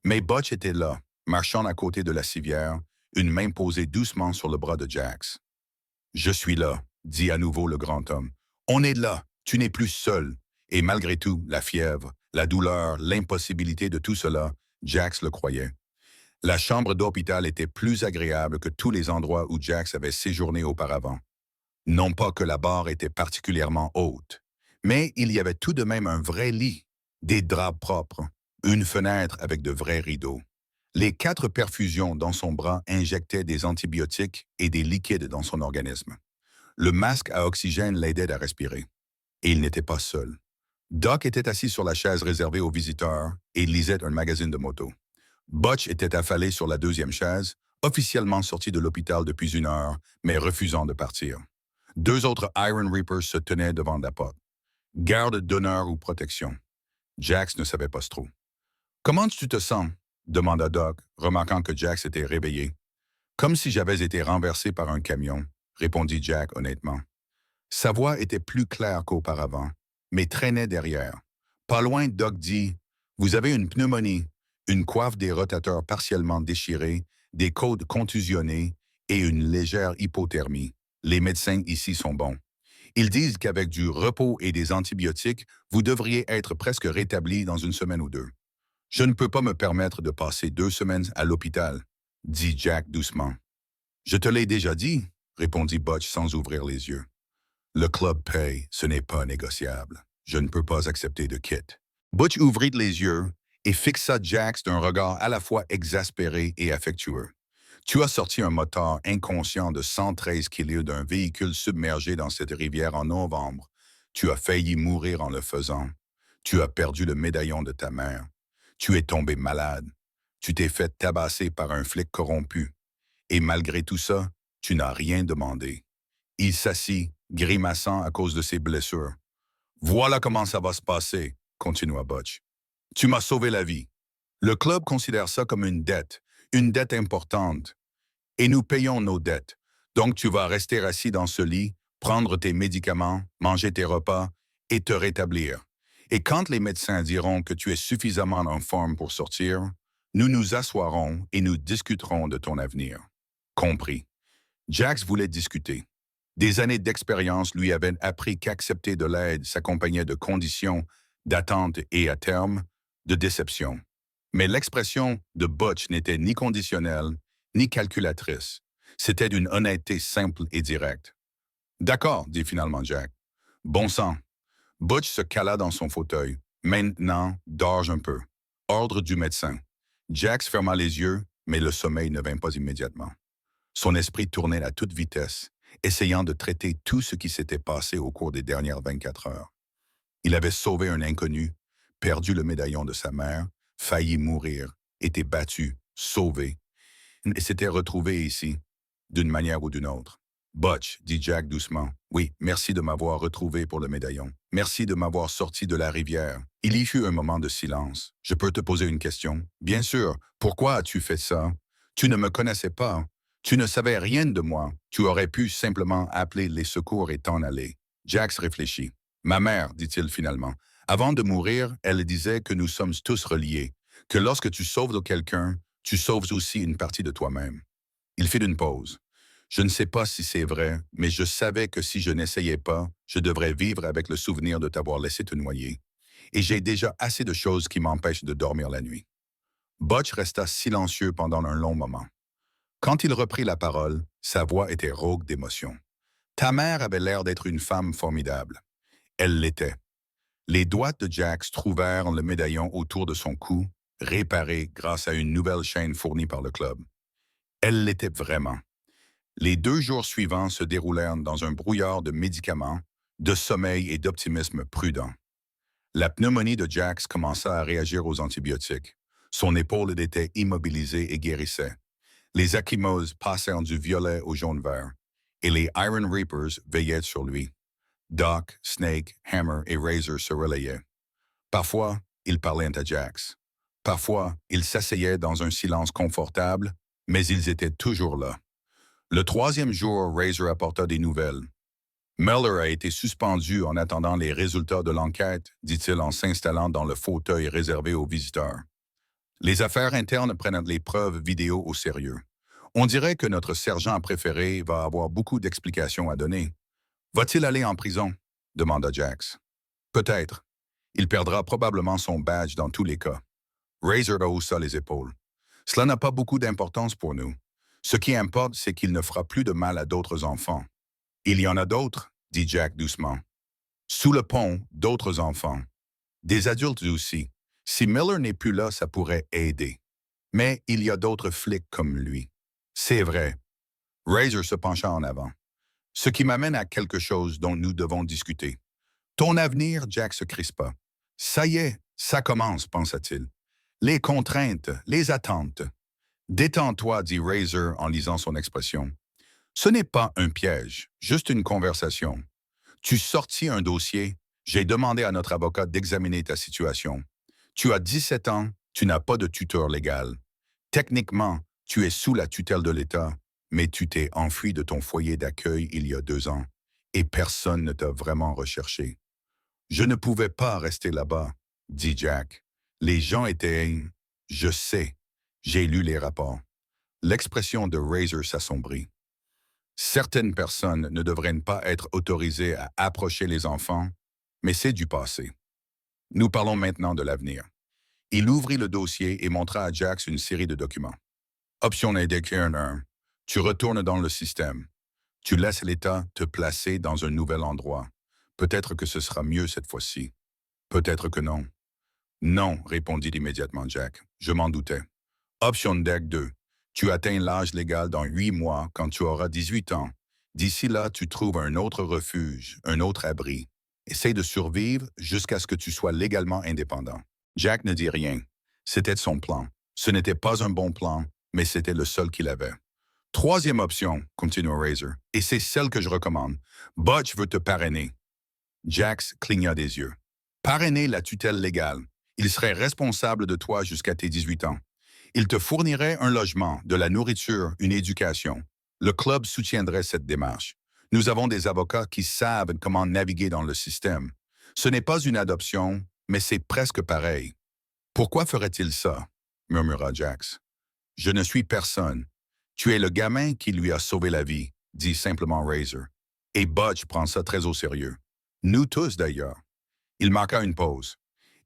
Mais Butch était là, marchant à côté de la civière, une main posée doucement sur le bras de Jax. Je suis là, dit à nouveau le grand homme. On est là, tu n'es plus seul. Et malgré tout, la fièvre, la douleur, l'impossibilité de tout cela, Jax le croyait. La chambre d'hôpital était plus agréable que tous les endroits où Jax avait séjourné auparavant. Non pas que la barre était particulièrement haute, mais il y avait tout de même un vrai lit, des draps propres, une fenêtre avec de vrais rideaux. Les 4 perfusions dans son bras injectaient des antibiotiques et des liquides dans son organisme. Le masque à oxygène l'aidait à respirer. Et il n'était pas seul. Doc était assis sur la chaise réservée aux visiteurs et lisait un magazine de moto. Butch était affalé sur la deuxième chaise, officiellement sorti de l'hôpital depuis 1 heure, mais refusant de partir. 2 autres Iron Reapers se tenaient devant la porte. Garde d'honneur ou protection. Jax ne savait pas trop. Comment tu te sens? Demanda Doc, remarquant que Jax était réveillé. Comme si j'avais été renversé par un camion, répondit Jack honnêtement. Sa voix était plus claire qu'auparavant, mais traînait derrière. Pas loin, Doc dit « Vous avez une pneumonie, une coiffe des rotateurs partiellement déchirée, des côtes contusionnées et une légère hypothermie. Les médecins ici sont bons. Ils disent qu'avec du repos et des antibiotiques, vous devriez être presque rétabli dans 1 semaine ou 2. Je ne peux pas me permettre de passer 2 semaines à l'hôpital, dit Jack doucement. Je te l'ai déjà dit, répondit Butch sans ouvrir les yeux. Le club paye, ce n'est pas négociable. Je ne peux pas accepter de kit. Butch ouvrit les yeux et fixa Jax d'un regard à la fois exaspéré et affectueux. Tu as sorti un motard inconscient de 113 kilos d'un véhicule submergé dans cette rivière en novembre. Tu as failli mourir en le faisant. Tu as perdu le médaillon de ta mère. Tu es tombé malade. Tu t'es fait tabasser par un flic corrompu. Et malgré tout ça, tu n'as rien demandé. Il s'assit, grimaçant à cause de ses blessures. Voilà comment ça va se passer, continua Butch. Tu m'as sauvé la vie. Le club considère ça comme une dette importante. Et nous payons nos dettes. Donc tu vas rester assis dans ce lit, prendre tes médicaments, manger tes repas et te rétablir. Et quand les médecins diront que tu es suffisamment en forme pour sortir, nous nous assoirons et nous discuterons de ton avenir. Compris. Jax voulait discuter. Des années d'expérience lui avaient appris qu'accepter de l'aide s'accompagnait de conditions, d'attente et, à terme, de déception. Mais l'expression de Butch n'était ni conditionnelle, ni calculatrice. C'était d'une honnêteté simple et directe. D'accord, dit finalement Jack. Bon sang. Butch se cala dans son fauteuil. Maintenant, dors un peu. Ordre du médecin. Jax ferma les yeux, mais le sommeil ne vint pas immédiatement. Son esprit tournait à toute vitesse, essayant de traiter tout ce qui s'était passé au cours des dernières 24 heures. Il avait sauvé un inconnu, perdu le médaillon de sa mère, failli mourir, été battu, sauvé, et s'était retrouvé ici, d'une manière ou d'une autre. Butch, dit Jack doucement, oui, merci de m'avoir retrouvé pour le médaillon. Merci de m'avoir sorti de la rivière. Il y fut un moment de silence. Je peux te poser une question? Bien sûr. Pourquoi as-tu fait ça? Tu ne me connaissais pas. Tu ne savais rien de moi. Tu aurais pu simplement appeler les secours et t'en aller. Jax réfléchit. Ma mère, dit-il finalement. Avant de mourir, elle disait que nous sommes tous reliés, que lorsque tu sauves de quelqu'un, tu sauves aussi une partie de toi-même. Il fit une pause. Je ne sais pas si c'est vrai, mais je savais que si je n'essayais pas, je devrais vivre avec le souvenir de t'avoir laissé te noyer. Et j'ai déjà assez de choses qui m'empêchent de dormir la nuit. Butch resta silencieux pendant un long moment. Quand il reprit la parole, sa voix était rauque d'émotion. Ta mère avait l'air d'être une femme formidable. Elle l'était. Les doigts de Jax trouvèrent le médaillon autour de son cou, réparé grâce à une nouvelle chaîne fournie par le club. Elle l'était vraiment. Les 2 jours suivants se déroulèrent dans un brouillard de médicaments, de sommeil et d'optimisme prudent. La pneumonie de Jax commença à réagir aux antibiotiques. Son épaule était immobilisée et guérissait. Les ecchymoses passèrent du violet au jaune-vert, et les Iron Reapers veillaient sur lui. Doc, Snake, Hammer et Razor se relayaient. Parfois, ils parlaient à Jax. Parfois, ils s'asseyaient dans un silence confortable, mais ils étaient toujours là. Le 3e jour, Razor apporta des nouvelles. Miller a été suspendu en attendant les résultats de l'enquête, dit-il en s'installant dans le fauteuil réservé aux visiteurs. Les affaires internes prennent les preuves vidéo au sérieux. On dirait que notre sergent préféré va avoir beaucoup d'explications à donner. Va-t-il aller en prison? Demanda Jax. Peut-être. Il perdra probablement son badge dans tous les cas. Razor haussa les épaules. Cela n'a pas beaucoup d'importance pour nous. Ce qui importe, c'est qu'il ne fera plus de mal à d'autres enfants. Il y en a d'autres, dit Jack doucement. Sous le pont, d'autres enfants. Des adultes aussi. Si Miller n'est plus là, ça pourrait aider. Mais il y a d'autres flics comme lui. C'est vrai. Razor se pencha en avant. Ce qui m'amène à quelque chose dont nous devons discuter. Ton avenir, Jack se crispa. Ça y est, ça commence, pensa-t-il. Les contraintes, les attentes. Détends-toi, dit Razor en lisant son expression. Ce n'est pas un piège, juste une conversation. Tu sortis un dossier, j'ai demandé à notre avocat d'examiner ta situation. Tu as 17 ans, tu n'as pas de tuteur légal. Techniquement, tu es sous la tutelle de l'État, mais tu t'es enfui de ton foyer d'accueil il y a 2 ans, et personne ne t'a vraiment recherché. Je ne pouvais pas rester là-bas, dit Jack. Les gens étaient... Je sais, j'ai lu les rapports. L'expression de Razor s'assombrit. Certaines personnes ne devraient pas être autorisées à approcher les enfants, mais c'est du passé. Nous parlons maintenant de l'avenir. Il ouvrit le dossier et montra à Jax une série de documents. Option Kerner. Tu retournes dans le système. Tu laisses l'État te placer dans un nouvel endroit. Peut-être que ce sera mieux cette fois-ci. Peut-être que non. Non, répondit immédiatement Jack. Je m'en doutais. Option Deck 2. Tu atteins l'âge légal dans 8 mois quand tu auras 18 ans. D'ici là, tu trouves un autre refuge, un autre abri. Essaye de survivre jusqu'à ce que tu sois légalement indépendant. Jack ne dit rien. C'était son plan. Ce n'était pas un bon plan, mais c'était le seul qu'il avait. Troisième option, continua Razor, et c'est celle que je recommande. Butch veut te parrainer. Jax cligna des yeux. Parrainer la tutelle légale. Il serait responsable de toi jusqu'à tes 18 ans. Il te fournirait un logement, de la nourriture, une éducation. Le club soutiendrait cette démarche. Nous avons des avocats qui savent comment naviguer dans le système. Ce n'est pas une adoption, mais c'est presque pareil. Pourquoi ferait-il ça? Murmura Jax. Je ne suis personne. Tu es le gamin qui lui a sauvé la vie, dit simplement Razor. Et Butch prend ça très au sérieux. Nous tous d'ailleurs. Il marqua une pause.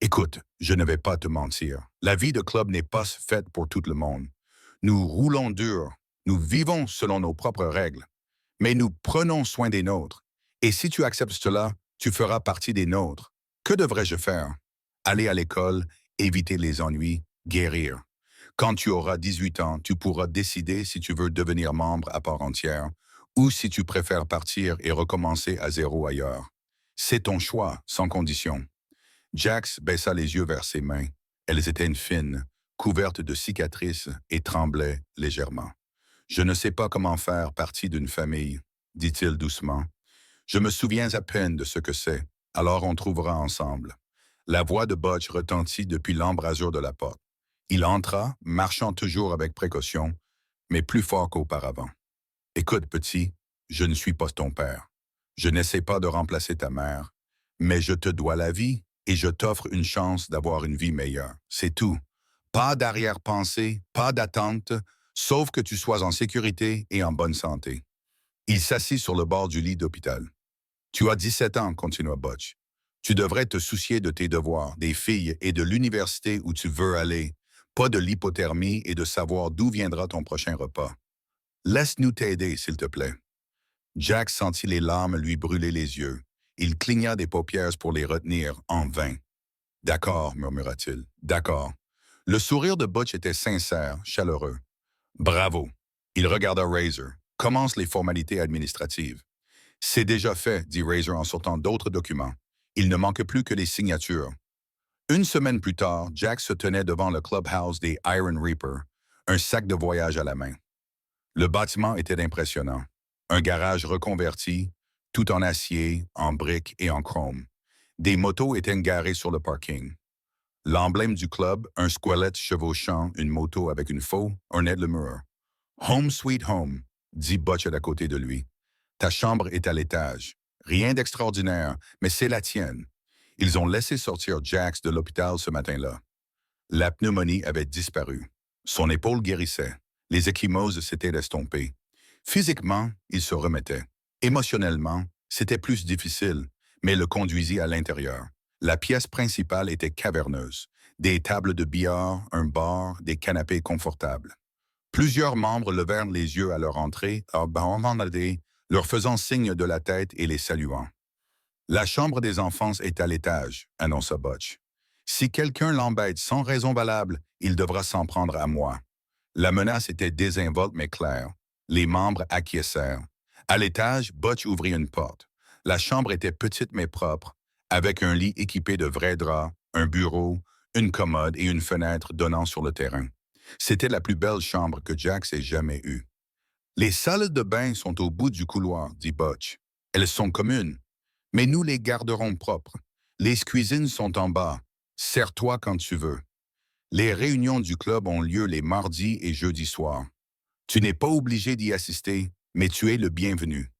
Écoute, je ne vais pas te mentir. La vie de club n'est pas faite pour tout le monde. Nous roulons dur. Nous vivons selon nos propres règles. Mais nous prenons soin des nôtres. Et si tu acceptes cela, tu feras partie des nôtres. Que devrais-je faire? Aller à l'école, éviter les ennuis, guérir. Quand tu auras 18 ans, tu pourras décider si tu veux devenir membre à part entière ou si tu préfères partir et recommencer à zéro ailleurs. C'est ton choix, sans condition. Jax baissa les yeux vers ses mains. Elles étaient fines, couvertes de cicatrices et tremblaient légèrement. Je ne sais pas comment faire partie d'une famille, dit-il doucement. Je me souviens à peine de ce que c'est, alors on trouvera ensemble. La voix de Butch retentit depuis l'embrasure de la porte. Il entra, marchant toujours avec précaution, mais plus fort qu'auparavant. Écoute, petit, je ne suis pas ton père. Je n'essaie pas de remplacer ta mère, mais je te dois la vie et je t'offre une chance d'avoir une vie meilleure. C'est tout. Pas d'arrière-pensée, pas d'attente, sauf que tu sois en sécurité et en bonne santé. Il s'assit sur le bord du lit d'hôpital. Tu as 17 ans, continua Butch. Tu devrais te soucier de tes devoirs, des filles et de l'université où tu veux aller, pas de l'hypothermie et de savoir d'où viendra ton prochain repas. Laisse-nous t'aider, s'il te plaît. Jack sentit les larmes lui brûler les yeux. Il cligna des paupières pour les retenir, en vain. D'accord, murmura-t-il, d'accord. Le sourire de Butch était sincère, chaleureux. Bravo. Il regarda Razor. Commence les formalités administratives. C'est déjà fait, dit Razor en sortant d'autres documents. Il ne manque plus que les signatures. Une semaine plus tard, Jack se tenait devant le clubhouse des Iron Reaper, un sac de voyage à la main. Le bâtiment était impressionnant. Un garage reconverti, tout en acier, en briques et en chrome. Des motos étaient garées sur le parking. L'emblème du club, un squelette chevauchant une moto avec une faux, ornait le mur. Home sweet home, dit Butch à côté de lui. Ta chambre est à l'étage. Rien d'extraordinaire, mais c'est la tienne. Ils ont laissé sortir Jax de l'hôpital ce matin-là. La pneumonie avait disparu. Son épaule guérissait. Les ecchymoses s'étaient estompées. Physiquement, il se remettait. Émotionnellement, c'était plus difficile, mais le conduisit à l'intérieur. La pièce principale était caverneuse. Des tables de billard, un bar, des canapés confortables. Plusieurs membres levèrent les yeux à leur entrée, abandonnés, leur faisant signe de la tête et les saluant. La chambre des enfants est à l'étage, annonça Butch. Si quelqu'un l'embête sans raison valable, il devra s'en prendre à moi. La menace était désinvolte mais claire. Les membres acquiescèrent. À l'étage, Butch ouvrit une porte. La chambre était petite mais propre, avec un lit équipé de vrais draps, un bureau, une commode et une fenêtre donnant sur le terrain. C'était la plus belle chambre que Jax ait jamais eue. Les salles de bain sont au bout du couloir, dit Butch. Elles sont communes, mais nous les garderons propres. Les cuisines sont en bas. Sers-toi quand tu veux. Les réunions du club ont lieu les mardis et jeudis soirs. Tu n'es pas obligé d'y assister, mais tu es le bienvenu.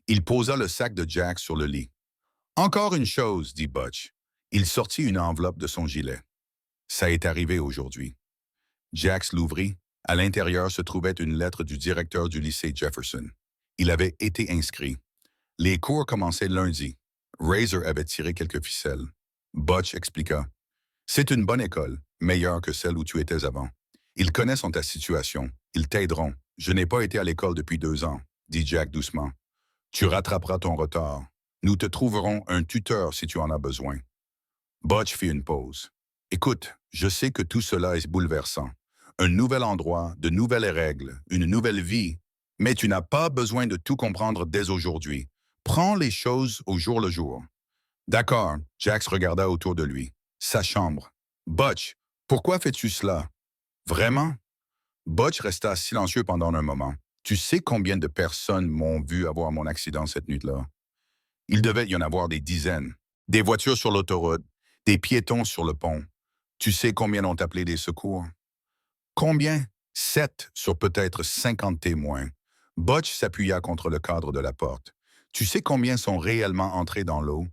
Il posa le sac de Jack sur le lit. Encore une chose, dit Butch. Il sortit une enveloppe de son gilet. Ça est arrivé aujourd'hui. Jax l'ouvrit. À l'intérieur se trouvait une lettre du directeur du lycée Jefferson. Il avait été inscrit. Les cours commençaient lundi. Razor avait tiré quelques ficelles. Butch expliqua. C'est une bonne école, meilleure que celle où tu étais avant. Ils connaissent ta situation. Ils t'aideront. Je n'ai pas été à l'école depuis 2 ans, dit Jack doucement. Tu rattraperas ton retard. Nous te trouverons un tuteur si tu en as besoin. Butch fit une pause. Écoute, je sais que tout cela est bouleversant. Un nouvel endroit, de nouvelles règles, une nouvelle vie. Mais tu n'as pas besoin de tout comprendre dès aujourd'hui. Prends les choses au jour le jour. D'accord, Jax regarda autour de lui. Sa chambre. Butch, pourquoi fais-tu cela? Vraiment? Butch resta silencieux pendant un moment. Tu sais combien de personnes m'ont vu avoir mon accident cette nuit-là? Il devait y en avoir des dizaines. Des voitures sur l'autoroute, des piétons sur le pont. Tu sais combien ont appelé des secours? Combien? 7 sur peut-être 50 témoins. Butch s'appuya contre le cadre de la porte. Tu sais combien sont réellement entrés dans l'eau?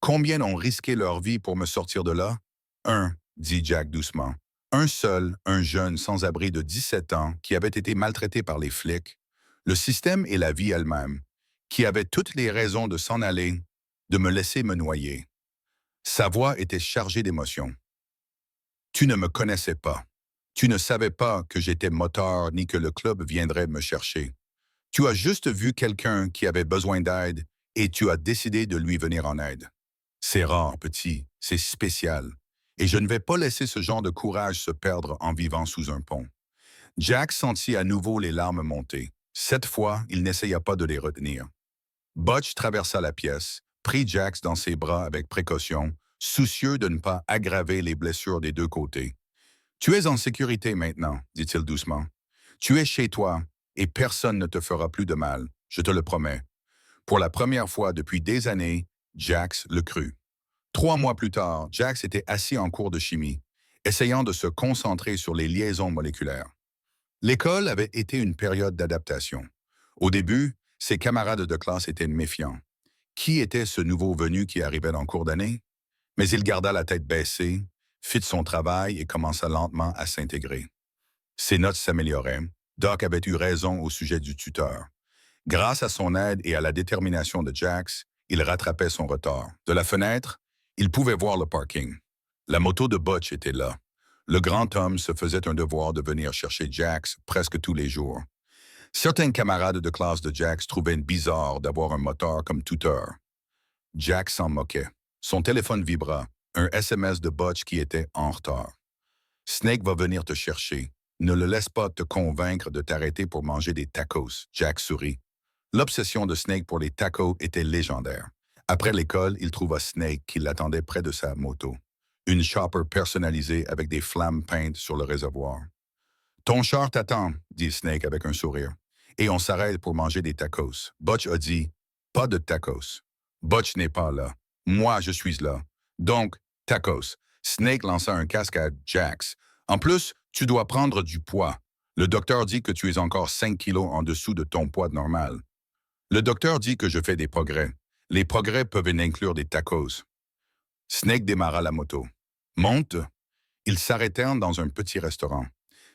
Combien ont risqué leur vie pour me sortir de là? Un, dit Jack doucement. Un seul, un jeune sans-abri de 17 ans qui avait été maltraité par les flics, le système et la vie elle-même, qui avait toutes les raisons de s'en aller, de me laisser me noyer. Sa voix était chargée d'émotion. Tu ne me connaissais pas. Tu ne savais pas que j'étais moteur ni que le club viendrait me chercher. Tu as juste vu quelqu'un qui avait besoin d'aide et tu as décidé de lui venir en aide. C'est rare, petit, c'est spécial. Et je ne vais pas laisser ce genre de courage se perdre en vivant sous un pont. Jack sentit à nouveau les larmes monter. Cette fois, il n'essaya pas de les retenir. Butch traversa la pièce, prit Jax dans ses bras avec précaution, soucieux de ne pas aggraver les blessures des deux côtés. « Tu es en sécurité maintenant, dit-il doucement. Tu es chez toi et personne ne te fera plus de mal, je te le promets. » Pour la première fois depuis des années, Jax le crut. 3 mois plus tard, Jax était assis en cours de chimie, essayant de se concentrer sur les liaisons moléculaires. L'école avait été une période d'adaptation. Au début, ses camarades de classe étaient méfiants. Qui était ce nouveau venu qui arrivait en cours d'année? Mais il garda la tête baissée, fit son travail et commença lentement à s'intégrer. Ses notes s'amélioraient. Doc avait eu raison au sujet du tuteur. Grâce à son aide et à la détermination de Jax, il rattrapait son retard. De la fenêtre, il pouvait voir le parking. La moto de Butch était là. Le grand homme se faisait un devoir de venir chercher Jax presque tous les jours. Certains camarades de classe de Jax trouvaient bizarre d'avoir un moteur comme tuteur. Jax s'en moquait. Son téléphone vibra, un SMS de Butch qui était en retard. « Snake va venir te chercher. Ne le laisse pas te convaincre de t'arrêter pour manger des tacos. » Jack sourit. L'obsession de Snake pour les tacos était légendaire. Après l'école, il trouva Snake qui l'attendait près de sa moto. Une chopper personnalisée avec des flammes peintes sur le réservoir. « Ton char t'attend, » dit Snake avec un sourire. « Et on s'arrête pour manger des tacos. » Butch a dit « Pas de tacos. » Butch n'est pas là. Moi, je suis là. Donc, tacos. Snake lança un casque à Jax. En plus, tu dois prendre du poids. Le docteur dit que tu es encore 5 kilos en dessous de ton poids normal. Le docteur dit que je fais des progrès. Les progrès peuvent inclure des tacos. Snake démarra la moto. Monte. Ils s'arrêtèrent dans un petit restaurant.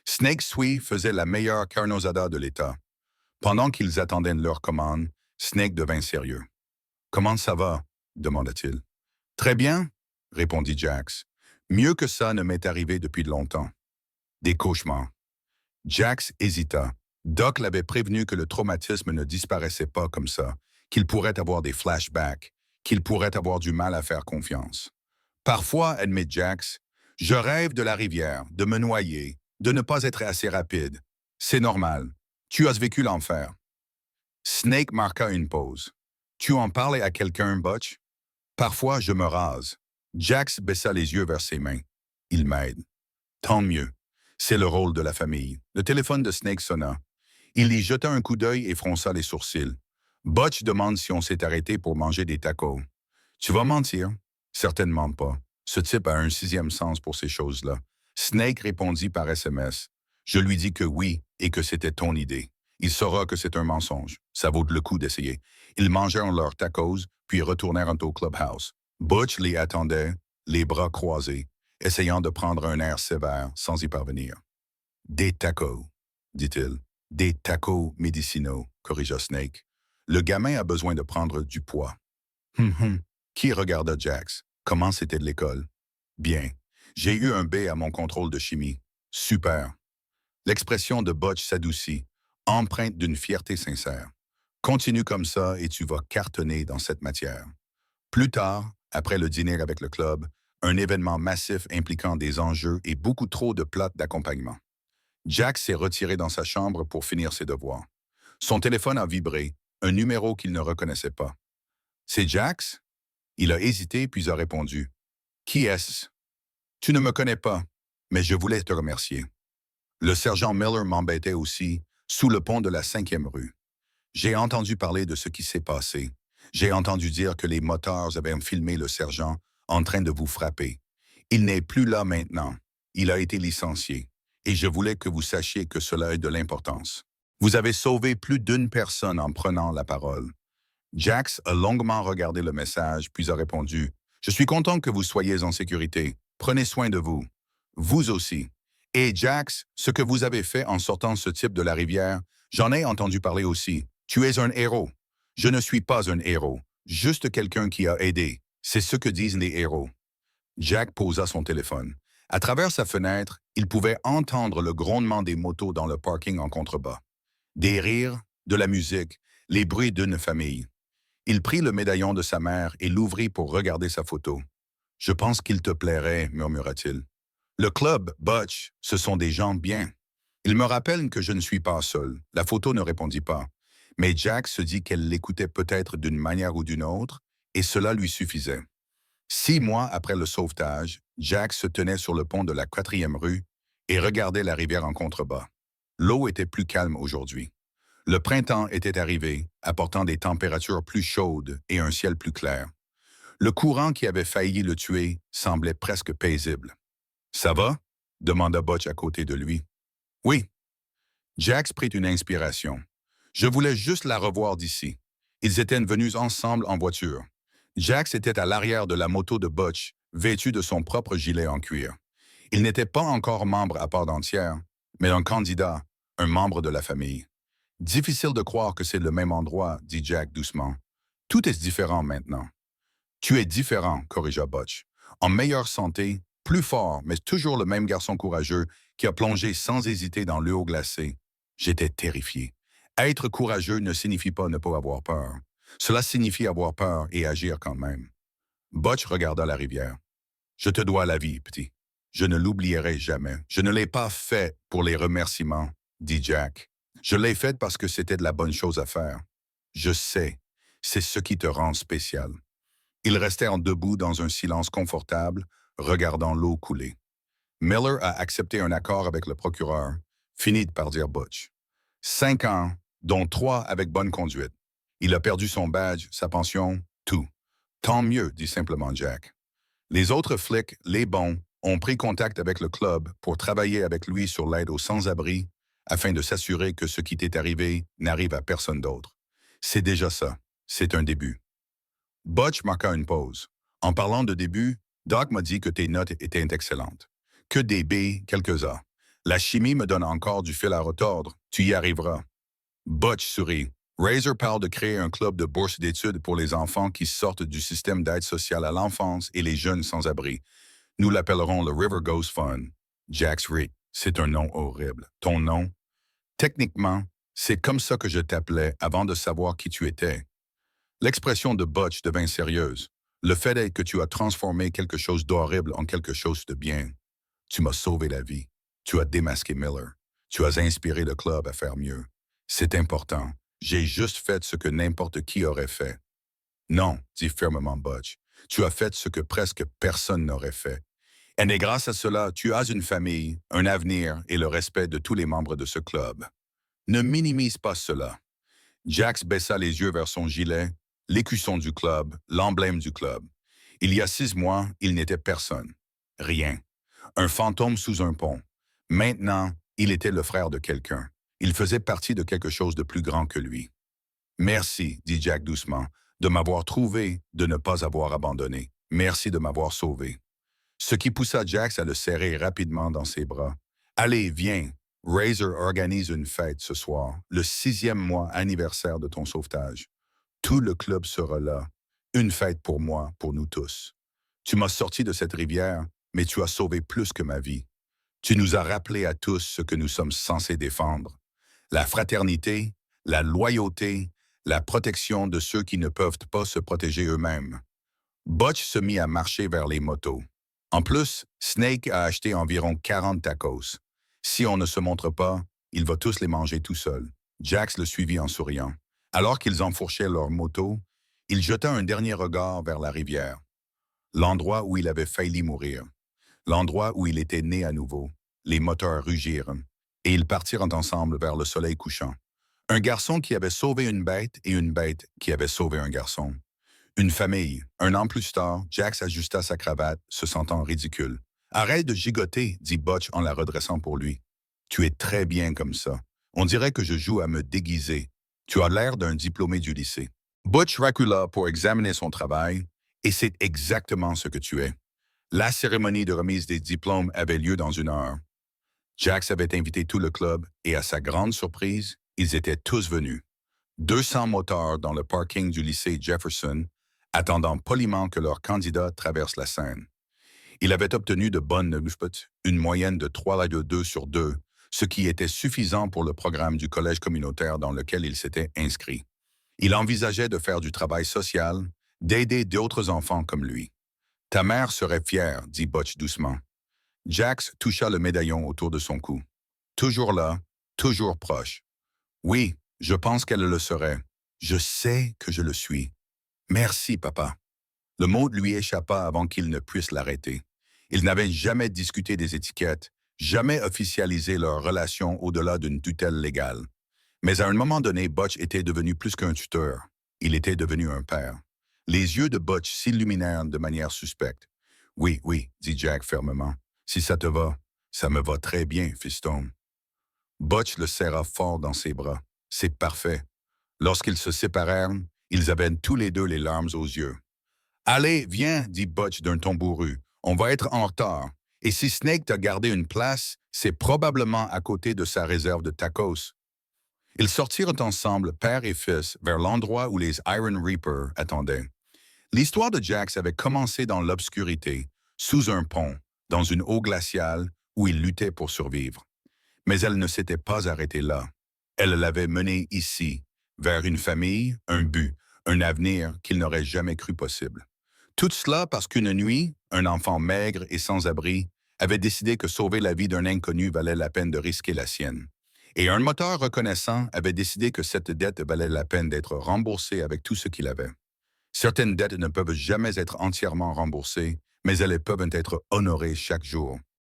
Snake Sui faisait la meilleure carnozada de l'État. Pendant qu'ils attendaient leur commande, Snake devint sérieux. Comment ça va? Demanda-t-il. Très bien, répondit Jax. Mieux que ça ne m'est arrivé depuis longtemps. Des cauchemars. Jax hésita. Doc l'avait prévenu que le traumatisme ne disparaissait pas comme ça, qu'il pourrait avoir des flashbacks, qu'il pourrait avoir du mal à faire confiance. Parfois, admet Jax, je rêve de la rivière, de me noyer, de ne pas être assez rapide. C'est normal. Tu as vécu l'enfer. Snake marqua une pause. Tu en parlais à quelqu'un, Butch? Parfois, je me rase. Jax baissa les yeux vers ses mains. Il m'aide. Tant mieux. C'est le rôle de la famille. Le téléphone de Snake sonna. Il y jeta un coup d'œil et fronça les sourcils. Butch demande si on s'est arrêté pour manger des tacos. Tu vas mentir? Certainement pas. Ce type a un sixième sens pour ces choses-là. Snake répondit par SMS. Je lui dis que oui et que c'était ton idée. Il saura que c'est un mensonge. Ça vaut le coup d'essayer. Ils mangèrent leurs tacos, puis retournèrent au clubhouse. Butch les attendait, les bras croisés, essayant de prendre un air sévère sans y parvenir. Des tacos, dit-il. Des tacos médicinaux, corrigea Snake. Le gamin a besoin de prendre du poids. Qui regarda Jax? Comment c'était de l'école? Bien. J'ai eu un B à mon contrôle de chimie. Super. L'expression de Butch s'adoucit, empreinte d'une fierté sincère. Continue comme ça et tu vas cartonner dans cette matière. Plus tard, après le dîner avec le club, un événement massif impliquant des enjeux et beaucoup trop de plats d'accompagnement. Jax s'est retiré dans sa chambre pour finir ses devoirs. Son téléphone a vibré, un numéro qu'il ne reconnaissait pas. C'est Jax? Il a hésité puis a répondu. Qui est-ce? Tu ne me connais pas, mais je voulais te remercier. Le sergent Miller m'embêtait aussi, sous le pont de la 5e rue. J'ai entendu parler de ce qui s'est passé. J'ai entendu dire que les motards avaient filmé le sergent en train de vous frapper. Il n'est plus là maintenant. Il a été licencié. Et je voulais que vous sachiez que cela ait de l'importance. Vous avez sauvé plus d'une personne en prenant la parole. Jax a longuement regardé le message, puis a répondu « Je suis content que vous soyez en sécurité. Prenez soin de vous. Vous aussi. Et Jax, ce que vous avez fait en sortant ce type de la rivière, j'en ai entendu parler aussi. Tu es un héros. Je ne suis pas un héros. Juste quelqu'un qui a aidé. C'est ce que disent les héros. » Jack posa son téléphone. À travers sa fenêtre, il pouvait entendre le grondement des motos dans le parking en contrebas. Des rires, de la musique, les bruits d'une famille. Il prit le médaillon de sa mère et l'ouvrit pour regarder sa photo. « Je pense qu'il te plairait, murmura-t-il. Le club, Butch, ce sont des gens bien. Il me rappelle que je ne suis pas seul. La photo ne répondit pas. Mais Jack se dit qu'elle l'écoutait peut-être d'une manière ou d'une autre, et cela lui suffisait. 6 mois après le sauvetage, Jack se tenait sur le pont de la 4e rue et regardait la rivière en contrebas. L'eau était plus calme aujourd'hui. Le printemps était arrivé, apportant des températures plus chaudes et un ciel plus clair. Le courant qui avait failli le tuer semblait presque paisible. « Ça va? » demanda Butch à côté de lui. « Oui. » Jax prit une inspiration. « Je voulais juste la revoir d'ici. » Ils étaient venus ensemble en voiture. Jax était à l'arrière de la moto de Butch, vêtu de son propre gilet en cuir. Il n'était pas encore membre à part entière, mais un candidat, un membre de la famille. « Difficile de croire que c'est le même endroit, » dit Jack doucement. « Tout est différent maintenant. »« Tu es différent, » corrigea Butch. « En meilleure santé, plus fort, mais toujours le même garçon courageux qui a plongé sans hésiter dans l'eau glacée. J'étais terrifié. Être courageux ne signifie pas ne pas avoir peur. Cela signifie avoir peur et agir quand même. Butch regarda la rivière. « Je te dois la vie, petit. Je ne l'oublierai jamais. Je ne l'ai pas fait pour les remerciements, » dit Jack. « Je l'ai fait parce que c'était de la bonne chose à faire. Je sais, c'est ce qui te rend spécial. » Ils restèrent debout dans un silence confortable, regardant l'eau couler. Miller a accepté un accord avec le procureur, finit par dire Butch. 5 ans, dont 3 avec bonne conduite. Il a perdu son badge, sa pension, tout. Tant mieux, dit simplement Jack. Les autres flics, les bons, ont pris contact avec le club pour travailler avec lui sur l'aide aux sans-abri afin de s'assurer que ce qui t'est arrivé n'arrive à personne d'autre. C'est déjà ça. C'est un début. Butch marqua une pause. En parlant de début, Doc m'a dit que tes notes étaient excellentes. Que des B, quelques A. La chimie me donne encore du fil à retordre. Tu y arriveras. Butch sourit. Razor parle de créer un club de bourse d'études pour les enfants qui sortent du système d'aide sociale à l'enfance et les jeunes sans-abri. Nous l'appellerons le River Goes Fund. Jax rit. C'est un nom horrible. Ton nom? Techniquement, c'est comme ça que je t'appelais avant de savoir qui tu étais. L'expression de Butch devint sérieuse. Le fait est que tu as transformé quelque chose d'horrible en quelque chose de bien. Tu m'as sauvé la vie. Tu as démasqué Miller. Tu as inspiré le club à faire mieux. C'est important. J'ai juste fait ce que n'importe qui aurait fait. Non, dit fermement Butch. Tu as fait ce que presque personne n'aurait fait. Et grâce à cela, tu as une famille, un avenir et le respect de tous les membres de ce club. Ne minimise pas cela. Jax baissa les yeux vers son gilet, l'écusson du club, l'emblème du club. Il y a 6 mois, il n'était personne. Rien. Un fantôme sous un pont. Maintenant, il était le frère de quelqu'un. Il faisait partie de quelque chose de plus grand que lui. Merci, dit Jack doucement, de m'avoir trouvé, de ne pas avoir abandonné. Merci de m'avoir sauvé. Ce qui poussa Jax à le serrer rapidement dans ses bras. Allez, viens. Razor organise une fête ce soir, le 6e mois anniversaire de ton sauvetage. Tout le club sera là. Une fête pour moi, pour nous tous. Tu m'as sorti de cette rivière, mais tu as sauvé plus que ma vie. Tu nous as rappelé à tous ce que nous sommes censés défendre. La fraternité, la loyauté, la protection de ceux qui ne peuvent pas se protéger eux-mêmes. Butch se mit à marcher vers les motos. En plus, Snake a acheté environ 40 tacos. Si on ne se montre pas, il va tous les manger tout seul. Jax le suivit en souriant. Alors qu'ils enfourchaient leur moto, il jeta un dernier regard vers la rivière. L'endroit où il avait failli mourir. L'endroit où il était né à nouveau. Les moteurs rugirent, et ils partirent ensemble vers le soleil couchant. Un garçon qui avait sauvé une bête et une bête qui avait sauvé un garçon. Une famille. Un an plus tard, Jax ajusta sa cravate, se sentant ridicule. « Arrête de gigoter, dit Butch en la redressant pour lui. Tu es très bien comme ça. On dirait que je joue à me déguiser. Tu as l'air d'un diplômé du lycée. » Butch recula pour examiner son travail, et c'est exactement ce que tu es. La cérémonie de remise des diplômes avait lieu dans 1 heure. Jax avait invité tout le club, et à sa grande surprise, ils étaient tous venus. 200 motards dans le parking du lycée Jefferson, attendant poliment que leur candidat traverse la scène. Il avait obtenu de bonnes notes, une moyenne de 3,2 sur 2, ce qui était suffisant pour le programme du collège communautaire dans lequel il s'était inscrit. Il envisageait de faire du travail social, d'aider d'autres enfants comme lui. « Ta mère serait fière, dit Butch doucement. Jax toucha le médaillon autour de son cou. Toujours là, toujours proche. Oui, je pense qu'elle le serait. Je sais que je le suis. Merci, papa. Le mot lui échappa avant qu'il ne puisse l'arrêter. Ils n'avaient jamais discuté des étiquettes, jamais officialisé leur relation au-delà d'une tutelle légale. Mais à un moment donné, Butch était devenu plus qu'un tuteur. Il était devenu un père. Les yeux de Butch s'illuminèrent de manière suspecte. « Oui, oui, dit Jack fermement. Si ça te va, ça me va très bien, fiston. » Butch le serra fort dans ses bras. « C'est parfait. » Lorsqu'ils se séparèrent, ils avaient tous les deux les larmes aux yeux. « Allez, viens, dit Butch d'un ton bourru. On va être en retard. Et si Snake t'a gardé une place, c'est probablement à côté de sa réserve de tacos. » Ils sortirent ensemble, père et fils, vers l'endroit où les Iron Reapers attendaient. L'histoire de Jax avait commencé dans l'obscurité, sous un pont, dans une eau glaciale où il luttait pour survivre. Mais elle ne s'était pas arrêtée là. Elle l'avait mené ici, vers une famille, un but, un avenir qu'il n'aurait jamais cru possible. Tout cela parce qu'une nuit, un enfant maigre et sans abri avait décidé que sauver la vie d'un inconnu valait la peine de risquer la sienne. Et un moteur reconnaissant avait décidé que cette dette valait la peine d'être remboursée avec tout ce qu'il avait. Certaines dettes ne peuvent jamais être entièrement remboursées, mais elles peuvent être honorées chaque jour.